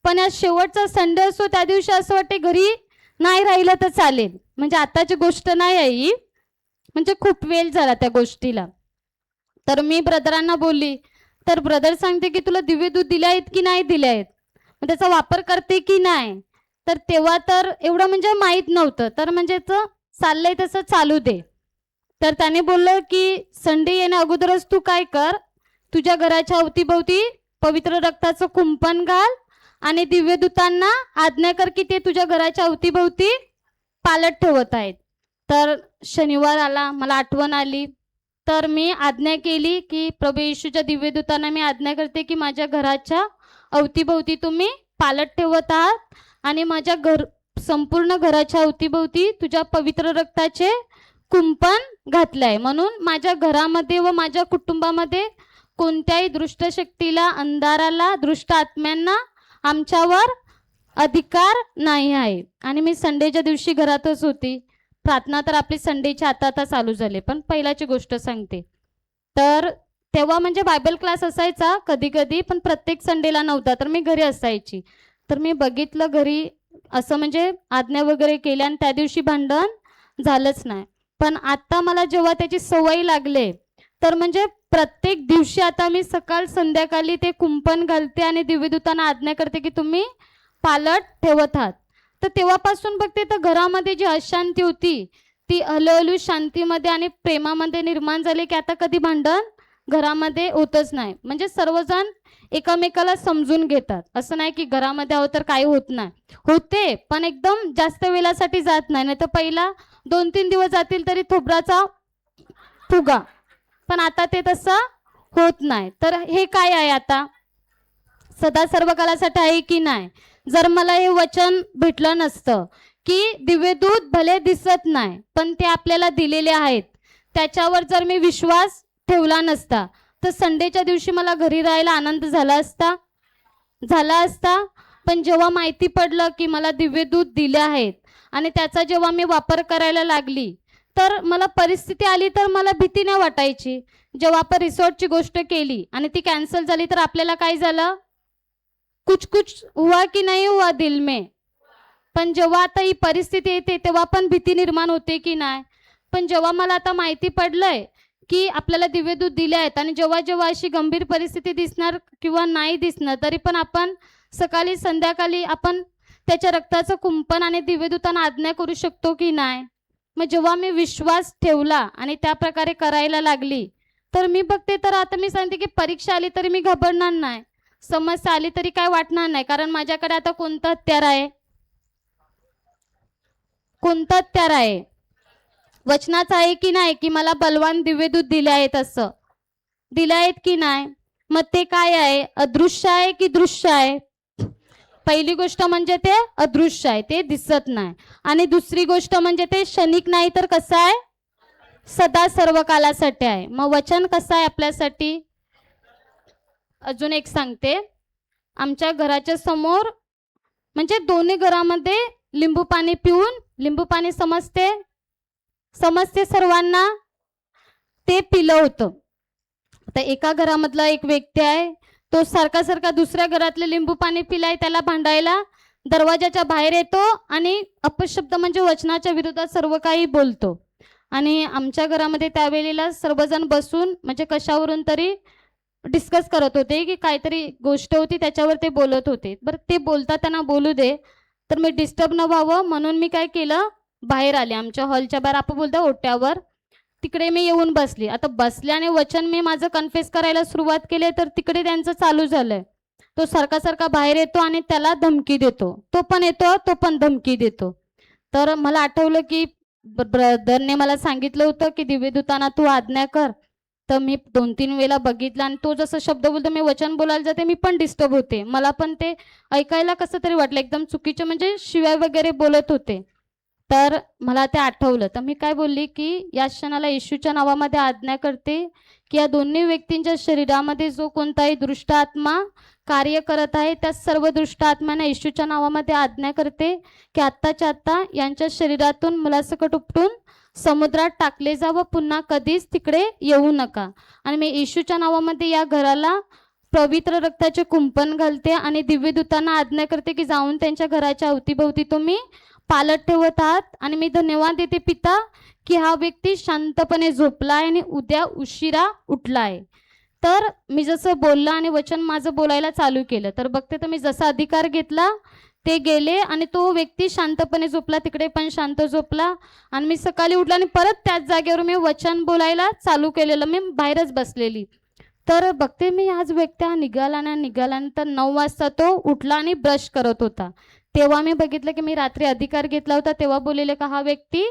पण या शेवटचा संडे असतो त्या दिवशी असं वाटते घरी नाही राहिलं तर चालेल. म्हणजे आताची गोष्ट नाही आहे ही, म्हणजे खूप वेळ झाला त्या गोष्टीला. तर मी ब्रदरांना बोलली, तर ब्रदर सांगते की तुला दिवे दूध दिले आहेत की नाही दिले आहेत, मग त्याचा वापर करते की नाही? तर तेव्हा तर एवढं म्हणजे माहीत नव्हतं, तर म्हणजे चाललंय तसं चालू दे. तर त्याने बोललं की संडे येण्या अगोदरच तू काय कर, तुझ्या घराच्या अवतीभोवती पवित्र रक्ताचं कुंपण घाल आणि दिव्यदूतांना आज्ञा कर की ते तुझ्या घराच्या अवतीभोवती पालट ठेवत आहेत. तर शनिवार आला, मला आठवण आली, तर मी आज्ञा केली की प्रभू येशूच्या दिव्यदूतांना मी आज्ञा करते की माझ्या घराच्या अवतीभोवती तुम्ही पालट ठेवत आहात आणि माझ्या संपूर्ण घराच्या अवतीभोवती तुझ्या पवित्र रक्ताचे कुंपण घातलंय, म्हणून माझ्या घरामध्ये व माझ्या कुटुंबामध्ये कोणत्याही दुष्ट शक्तीला, अंधाराला, दुष्ट आत्म्यांना आमच्यावर अधिकार नाही आहे. आणि मी संडेच्या दिवशी घरातच होती. प्रार्थना तर आपली संडेच्या आता चालू झाले, पण पहिल्याची गोष्ट सांगते. तर तेव्हा म्हणजे बायबल क्लास असायचा कधी कधी, पण प्रत्येक संडेला नव्हता, तर मी घरी असायची. तर मी बघितलं घरी असं म्हणजे आज्ञा वगैरे केल्या आणि त्या दिवशी भांडण झालंच नाही. पण आता मला जेव्हा त्याची सवय लागले, तर म्हणजे प्रत्येक दिवशी आता मी सकाळ संध्याकाळी ते कुंपण घालते आणि दिव्यदूतांना आज्ञा करते की तुम्ही पालट ठेवत आहात. तर तेव्हापासून बघते तर घरामध्ये जी अशांती होती ती हळूहळू शांतीमध्ये आणि प्रेमामध्ये निर्माण झाली की आता कधी भांडण घरामध्ये होतच नाही. म्हणजे सर्वजण एकमेकाला समजून घेतात. असं नाही की घरामध्ये आहो तर काही होत नाही, होते पण एकदम जास्त वेळासाठी जात नाही. नाही तर पहिला 2-3 दिवस जातील तरी थोबराचा फुगा, पण आता ते तसं होत नाही. तर हे काय आहे? आता सदा सर्व कालासाठी आहे की नाही? जर मला हे वचन भेटलं नसतं की दिव्यदूत भले दिसत नाही पण ते आपल्याला दिलेले आहेत, त्याच्यावर जर मी विश्वास ठेवला नसता, तर संडेच्या दिवशी मला घरी राहायला आनंद झाला असता. पण जेव्हा माहिती पडलं की मला दिव्यदूत दिले आहेत आणि त्याचा जेव्हा मी वापर करायला लागली, तर मला परिस्थिती आली तर मला भीती नाही वाटायची. जेव्हा आपण रिसॉर्टची गोष्ट केली आणि ती कॅन्सल झाली तर आपल्याला काय झालं, कुछ कुछ हुआ की नाही हुआ दिल में. पण जेव्हा आता ही परिस्थिती येते तेव्हा पण भीती निर्माण होते की नाही. पण जेव्हा मला आता माहिती पडलंय की आपल्याला दिव्यदूत दिले आहेत आणि जेव्हा जेव्हा अशी गंभीर परिस्थिती दिसणार किंवा नाही दिसणार तरी पण आपण सकाळी संध्याकाळी आपण त्याच्या रक्ताचं कुंपण आणि दिव्यदूतांना आज्ञा करू शकतो की नाही. मग जेव्हा मी विश्वास ठेवला आणि त्या प्रकारे करायला लागली तर मी बघते तर आता मी सांगते की परीक्षा आली तरी मी घाबरणार नाही, समस्या आली तरी काय वाटणार नाही. कारण माझ्याकडे आता कोणतं हत्यार आहे, कोणतं हत्यार आहे, वचनाचं आहे की नाही की मला बलवान दिव्यदूत दिले आहेत, असं दिले आहेत की नाही. मग ते काय आहे, अदृश्य आहे की दृश्य आहे. पहिली गोष्ट म्हणजे ते अदृश्य आहे, ते दिसत नाही. आणि दुसरी गोष्ट म्हणजे ते क्षणिक नाही तर कसं आहे, सदा सर्व कालासाठी आहे. मग वचन कसं आहे आपल्यासाठी. अजून एक सांगते, आमच्या घराच्या समोर म्हणजे दोन्ही घरामध्ये लिंबू पाणी पिऊन, लिंबू पाणी समजते समजते सर्वांना, ते पिलं होतं. आता एका घरामधला एक व्यक्ती आहे, तो सारखा सारखा दुसऱ्या घरातले लिंबू पाणी पिलाय त्याला भांडायला दरवाजाच्या बाहेर येतो आणि अपशब्द म्हणजे वचनाच्या विरोधात सर्व काही बोलतो. आणि आमच्या घरामध्ये त्यावेळेला सर्वजण बसून म्हणजे कशावरून तरी डिस्कस करत होते की काहीतरी गोष्ट होती त्याच्यावर ते बोलत होते. बरं, ते बोलता त्यांना बोलू दे, तर मी डिस्टर्ब न व्हावं म्हणून मी काय केलं, बाहेर आले. आमच्या हॉलच्या बाहेर आपण बोलतो ओट्यावर, तिकडे मी येऊन बसली. आता बसल्याने वचन मी माझं कन्फेस करायला सुरुवात केली तर तिकडे त्यांचं चालू झालंय. तो सारखा सारखा बाहेर येतो आणि त्याला धमकी देतो, तो पण येतो तो पण धमकी देतो. तर मला आठवलं की ब्रदरने मला सांगितलं होतं की दिव्यदूतांना तू आज्ञा कर. तर मी 2-3 वेळेला बघितलं आणि तो जसं शब्द बोलतो मी वचन बोलायला जाते, मी पण डिस्टर्ब होते. मला पण ते ऐकायला कसं तरी वाटलं, एकदम चुकीचं म्हणजे शिवाय वगैरे बोलत होते. तर मला ते आठवलं तर मी काय बोलली की या क्षणाला येशूच्या नावामध्ये आज्ञा करते की या दोन्ही व्यक्तींच्या शरीरामध्ये जो कोणताही दुष्ट आत्मा कार्य करत आहे त्या सर्व दुष्ट आत्म्यांना येशूच्या नावामध्ये आज्ञा करते की आत्ताच्या आत्ता यांच्या शरीरातून मुलासकट उपटून समुद्रात टाकले जा व पुन्हा कधीच तिकडे येऊ नका. आणि मी येशूच्या नावामध्ये या घराला पवित्र रक्ताचे कुंपण घालते आणि दिव्यदूतांना आज्ञा करते की जाऊन त्यांच्या घराच्या अवतीभोवती तुम्ही पालट ठेवत आहात. आणि मी धन्यवाद देते पिता की हा व्यक्ती शांतपणे झोपला आहे आणि उद्या उशिरा उठला आहे. तर मी जसं बोललं आणि वचन माझं बोलायला चालू केलं तर बघते तर मी जसा अधिकार घेतला ते गेले आणि तो व्यक्ती शांतपणे झोपला, तिकडे पण शांत झोपला. आणि मी सकाळी उठला आणि परत त्याच जागेवर मी वचन बोलायला चालू केलेलं, मी बाहेरच बसलेली. तर बघते मी आज व्यक्ती निघाल्यानंतर 9 वाजता तो उठला आणि ब्रश करत होता. तेव्हा मी बघितलं की मी रात्री अधिकार घेतला होता तेव्हा बोललेलं का हा व्यक्ती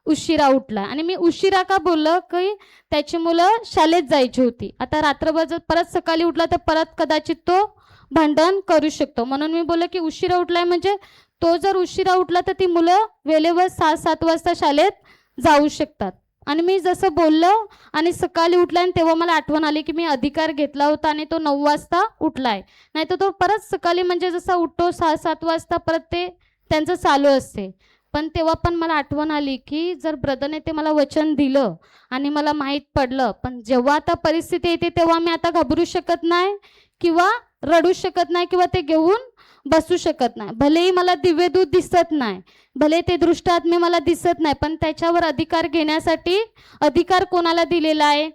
उशिरा उठला. आणि मी उशिरा का बोललं की त्याची मुलं शाळेत जायची होती. आता रात्रभर जर परत सकाळी उठला तर परत कदाचित तो भांडण करू शकतो, म्हणून मी बोललं की उशिरा उठलाय म्हणजे तो जर उशिरा उठला तर ती मुलं वेळेवर 6-7 वाजता शाळेत जाऊ शकतात. आणि मी जसं बोललं आणि सकाळी उठला आणि तेव्हा मला आठवण आली की मी अधिकार घेतला होता आणि तो 9 वाजता उठलाय. नाही तर तो परत सकाळी म्हणजे जसा उठतो 6-7 वाजता परत ते त्यांचं चालू असते. पण तेव्हा पण मला आठवण आली की जर ब्रदरने ते मला वचन दिलं आणि मला माहीत पडलं, पण जेव्हा आता परिस्थिती येते तेव्हा मी आता घाबरू शकत नाही किंवा रडू शकत नाही किंवा ते घेऊन बसू शकत नाही. भलेही मला दिव्यदूत दिसत नाही, भले ते दृष्ट आत्मे मला दिसत नाही, पण त्याच्यावर अधिकार घेण्यासाठी अधिकार कोणाला दिलेला आहे,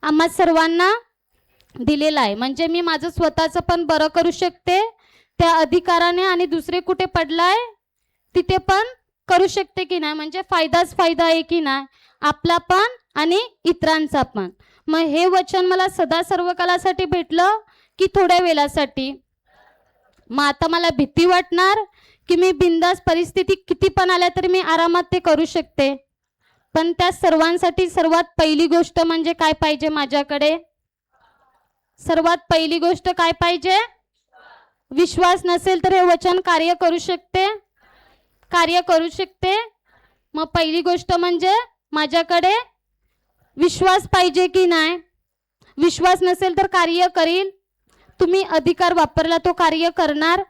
आम्हा सर्वांना दिलेला आहे. म्हणजे मी माझं स्वतःचं पण बरं करू शकते त्या अधिकाराने आणि दुसरे कुठे पडलाय तिथे पण करू शकते की नाही. म्हणजे फायदाच फायदा आहे की नाही आपला पण आणि इतरांचा पण. मग हे वचन मला सदा सर्व कालासाठी भेटलं की थोड्या वेळासाठी. मग आता मला भीती वाटणार की मी बिंदास परिस्थिती किती पण आल्या तरी मी आरामात ते करू शकते. पण त्या सर्वांसाठी सर्वात पहिली गोष्ट म्हणजे काय पाहिजे माझ्याकडे, सर्वात पहिली गोष्ट काय पाहिजे, विश्वास नसेल तर हे वचन कार्य करू शकते, कार्य करू शकते. मग पहिली गोष्ट म्हणजे माझ्याकडे विश्वास पाहिजे की नाही. विश्वास नसेल तर कार्य करील, तुम्ही अधिकार वापरला तो कार्य करणार.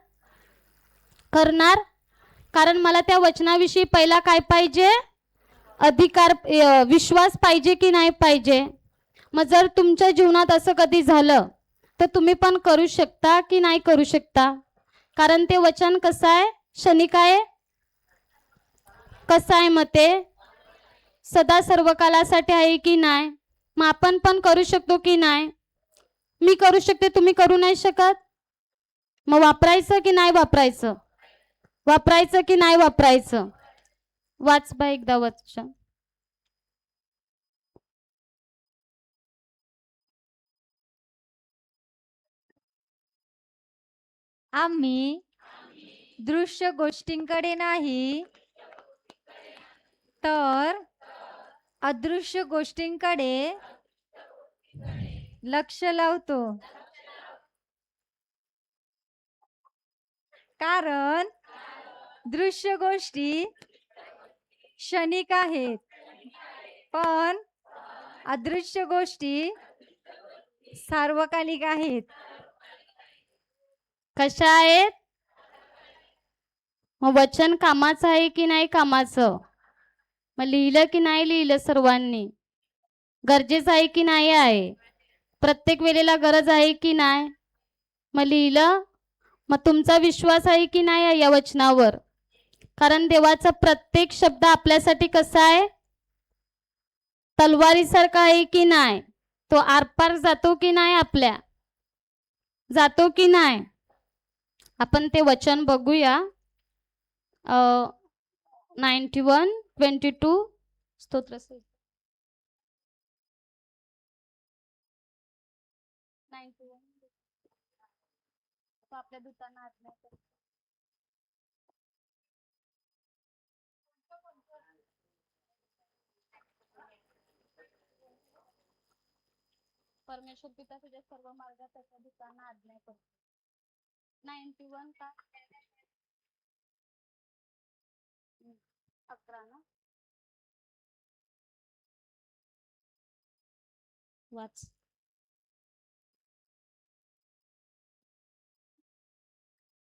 कारण मला त्या वचनाविषयी पहिला काय पाहिजे, अधिकार विश्वास पाहिजे की नाही पाहिजे. मग जर तुमच्या जीवनात असं कधी झालं तर तुम्ही पण करू शकता की नाही करू शकता. कारण ते वचन कसं आहे, क्षणिक आहे. कसं आहे मग ते सदा सर्व कालासाठी आहे की नाही. मग आपण पण करू शकतो की नाही. मी करू शकते, तुम्ही करू नाही शकत. मग वापरायचं की नाही वापरायचं, वापरायचं की नाही वापरायचं. वाच बा एकदा वचन. आम्ही दृश्य गोष्टींकडे नाही तर अदृश्य गोष्टींकडे लक्ष लावतो. कारण दृश्य गोष्टी क्षणिक आहेत, पण अदृश्य गोष्टी सार्वकालिक आहेत. कशा आहेत. मग वचन कामाचं आहे की नाही कामाचं. मग लिहिलं की नाही लिहिलं सर्वांनी. गरजेचं आहे की नाही आहे. प्रत्येक वेळेला गरज आहे की नाही. मग लिहिलं. मग तुमचा विश्वास आहे की नाही आहे या वचनावर. कारण देवाचा प्रत्येक शब्द आपल्यासाठी कसा आहे, तलवारीसारखा आहे की नाही. तो आरपार जातो की नाही, आपल्या जातो की नाही. आपण ते वचन बघूया. 91:22 स्तोत्र 91. आपल्या दूतांना आज्ञा कर. परमेश्वर पिता तुझ्या सर्व मार्गात त्याच्या दूतांना आज्ञा कर. 91 का 11 ना. वाच.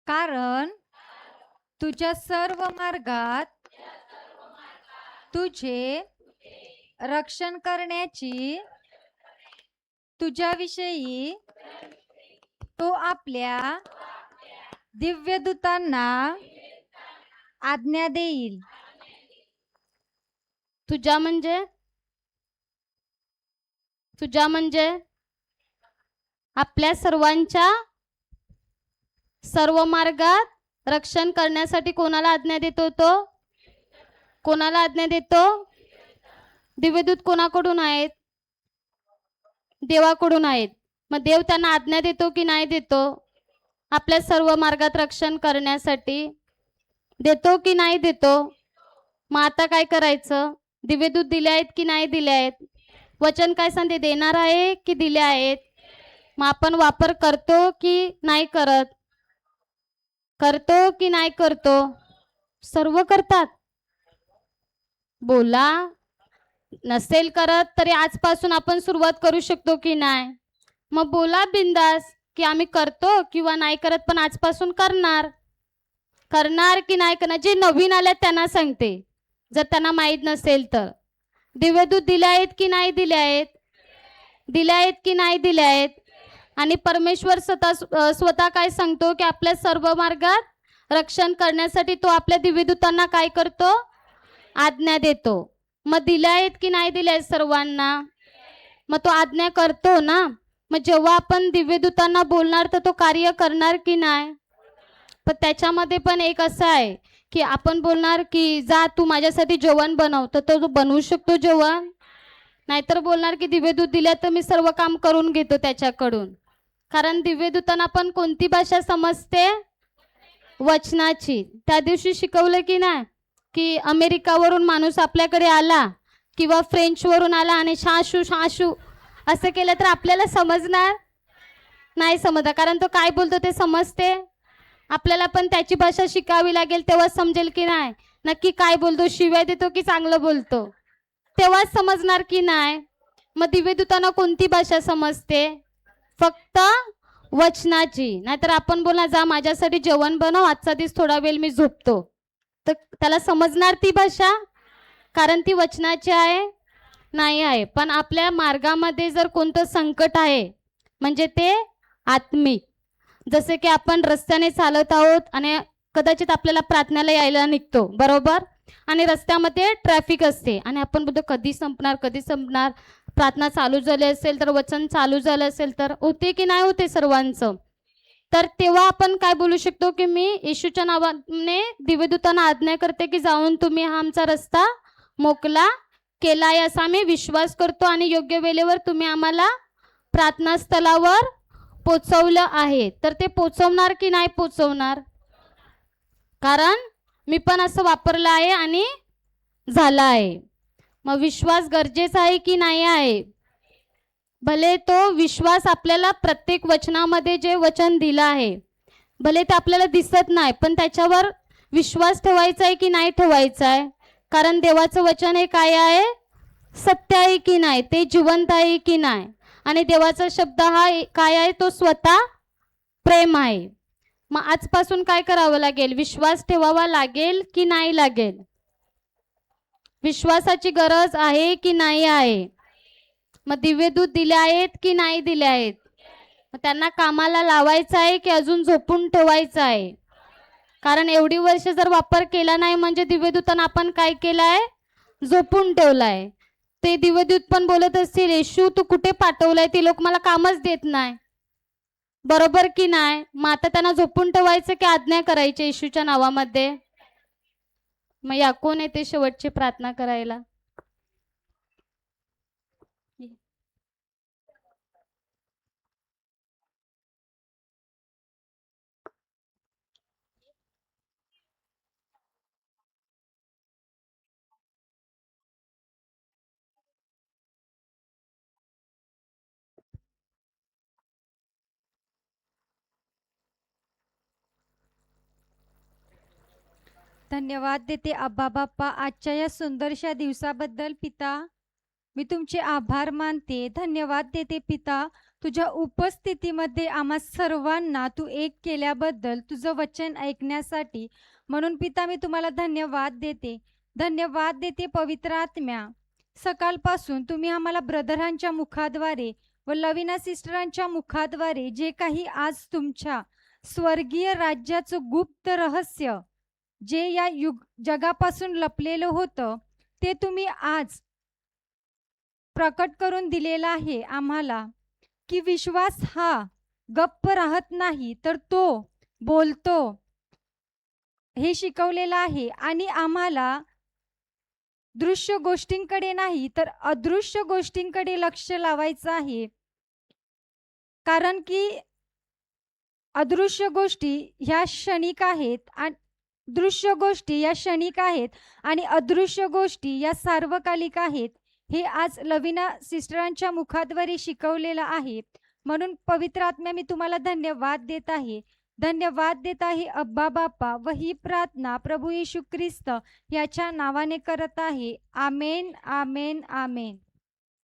कारण तुझ्या सर्व मार्गात तुझे रक्षण करण्याची तुझ्याविषयी तो आपल्या दिव्यदूतांना आज्ञा देईल. तुझ्या म्हणजे तुझ्या म्हणजे आपल्या सर्वांच्या सर्व मार्गात रक्षण करण्यासाठी कोणाला आज्ञा देतो तो. कोणाला आज्ञा देतो. दिव्यदूत कोणाकडून आहेत, देवाकडून आहेत. मग देव त्यांना आज्ञा देतो की नाही देतो. आपल्या सर्व मार्गात रक्षण करण्यासाठी देतो की नाही देतो. मग आता काय करायचं. दिव्यदूत दिले आहेत की नाही दिले आहेत. वचन काय सांगते, देणार आहे की दिले आहेत. मग आपण वापर करतो की नाही करत. करतो की नाही करतो. सर्व करतात. बोला. नसेल करत तरी आजपासून आपण सुरुवात करू शकतो की नाही. मग बोला बिंदास की आम्ही करतो किंवा नाही करत, पण आजपासून करणार. करणार की नाही करणार. जे नवीन आल्यात त्यांना सांगते, जर त्यांना माहीत नसेल तर. दिव्यदूत दिले आहेत की नाही दिले आहेत. दिले आहेत की नाही दिले आहेत. आणि परमेश्वर स्वतः काय सांगतो की आपल्या सर्व मार्गात रक्षण करण्यासाठी तो आपल्या दिव्यदूतांना काय करतो, आज्ञा देतो. मग दिले आहेत की नाही दिले आहेत सर्वांना. मग तो आज्ञा करतो ना. मग जेव्हा आपण दिव्यदूतांना बोलणार तर तो कार्य करणार की नाही. पण त्याच्यामध्ये पण एक असं आहे की आपण बोलणार की जा तू माझ्यासाठी जेवण बनव, तर तो बनवू शकतो जेवण. नाहीतर बोलणार की दिव्यदूत दिल्या तर मी सर्व काम करून घेतो त्याच्याकडून. कारण दिव्यदूतांना पण कोणती भाषा समजते, वचनाची. त्या दिवशी शिकवलं की नाही की अमेरिकावरून माणूस आपल्याकडे आला किंवा फ्रेंचवरून आला आणि शाशू शाशू असं केलं तर आपल्याला समजणार नाही. समजणार. कारण तो काय बोलतो ते समजते. आपल्याला पण त्याची भाषा शिकावी लागेल तेव्हा समजेल की नाही नक्की काय बोलतो. शिव्या देतो की चांगलं बोलतो, तेव्हाच समजणार की नाही. मग दिव्यदूतांना कोणती भाषा समजते, फक्त वचनाची. नाहीतर आपण बोलणार जा माझ्यासाठी जेवण बनव, आजचा दिवस थोडा वेळ मी झोपतो, तर त्याला समजणार ती भाषा कारण ती वचनाची आहे नाही आहे. पण आपल्या मार्गामध्ये जर कोणतं संकट आहे म्हणजे ते आत्मिक, जसे की आपण रस्त्याने चालत आहोत आणि कदाचित आपल्याला प्रार्थनेला यायला निघतो बरोबर, आणि रस्त्यामध्ये ट्रॅफिक असते आणि आपण बोलतो कधी संपणार कधी संपणार. प्रार्थना चालू झाली असेल तर, वचन चालू झालं असेल तर होते की नाही होते सर्वांचं. तर तेव्हा आपण काय बोलू शकतो की मी येशूच्या नावाने दिव्यदूतांना आज्ञा करते की जाऊन तुम्ही हा आमचा रस्ता मोकला केला आहे असा मी विश्वास करतो आणि योग्य वेळेवर तुम्ही आम्हाला प्रार्थना स्थळावर पोचवलं आहे. तर ते पोचवणार की नाही पोचवणार? कारण मी पण असं वापरलं आहे आणि झालं आहे. मग विश्वास गरजेचा आहे की नाही आहे? भले तो विश्वास आपल्याला प्रत्येक वचनामध्ये जे वचन दिलं आहे भले ते आपल्याला दिसत नाही, पण त्याच्यावर विश्वास ठेवायचा आहे की नाही ठेवायचा आहे? कारण देवाचं वचन हे काय आहे? सत्य आहे की नाही, ते जिवंत आहे की नाही. आणि देवाचा शब्द हा काय आहे? तो स्वतः प्रेम आहे. मग आजपासून काय करावं लागेल? विश्वास ठेवावा लागेल की नाही लागेल? विश्वासाची गरज आहे की नाही आहे? मग दिव्यदूत दिले आहेत की नाही दिले आहेत? मग त्यांना कामाला लावायचं आहे की अजून झोपून ठेवायचं आहे? कारण एवढी वर्ष जर वापर केला नाही म्हणजे दिव्यदूतांना आपण काय केलं आहे? झोपून ठेवलं आहे. ते दिव्यदूत पण बोलत असतील येशू तू कुठे पाठवलंय, ते लोक मला कामच देत नाही, बरोबर की नाही? मग आता त्यांना झोपून ठेवायचं की आज्ञा करायची येशूच्या नावामध्ये? मग या कोण येते शेवटची प्रार्थना करायला? धन्यवाद देते अब्बा बाप्पा आजच्या या सुंदरशा दिवसाबद्दल. पिता, मी तुमचे आभार मानते. धन्यवाद देते पिता, तुझ्या उपस्थितीमध्ये आम्हा सर्वांना तू एक केल्याबद्दल, तुझं वचन ऐकण्यासाठी. म्हणून पिता मी तुम्हाला धन्यवाद देते. धन्यवाद देते पवित्र आत्म्या. सकाळपासून तुम्ही आम्हाला ब्रदरांच्या मुखाद्वारे व लविना सिस्टरांच्या मुखाद्वारे जे काही आज तुमच्या स्वर्गीय राज्याचं गुप्त रहस्य जे या जगापासून लपलेलं होतं ते तुम्ही आज प्रकट करून दिलेला आहे आम्हाला, की विश्वास हा गप्प राहत नाही तर तो बोलतो, हे शिकवलेलं आहे. आणि आम्हाला दृश्य गोष्टींकडे नाही तर अदृश्य गोष्टींकडे लक्ष लावायचं आहे. कारण की अदृश्य गोष्टी ह्या क्षणिक आहेत आणि दृश्य गोष्टी या क्षणिक आहेत आणि अदृश्य गोष्टी या सार्वकालिक आहेत. हे आज लविना सिस्टरांच्या मुखाद्वारे शिकवलेलं आहे. म्हणून पवित्र आत्म्या मी तुम्हाला धन्यवाद देत आहे. धन्यवाद देत आहे अब्बा बाप्पा. व ही प्रार्थना प्रभू येशू ख्रिस्त याच्या नावाने करत आहे. आमेन, आमेन, आमेन.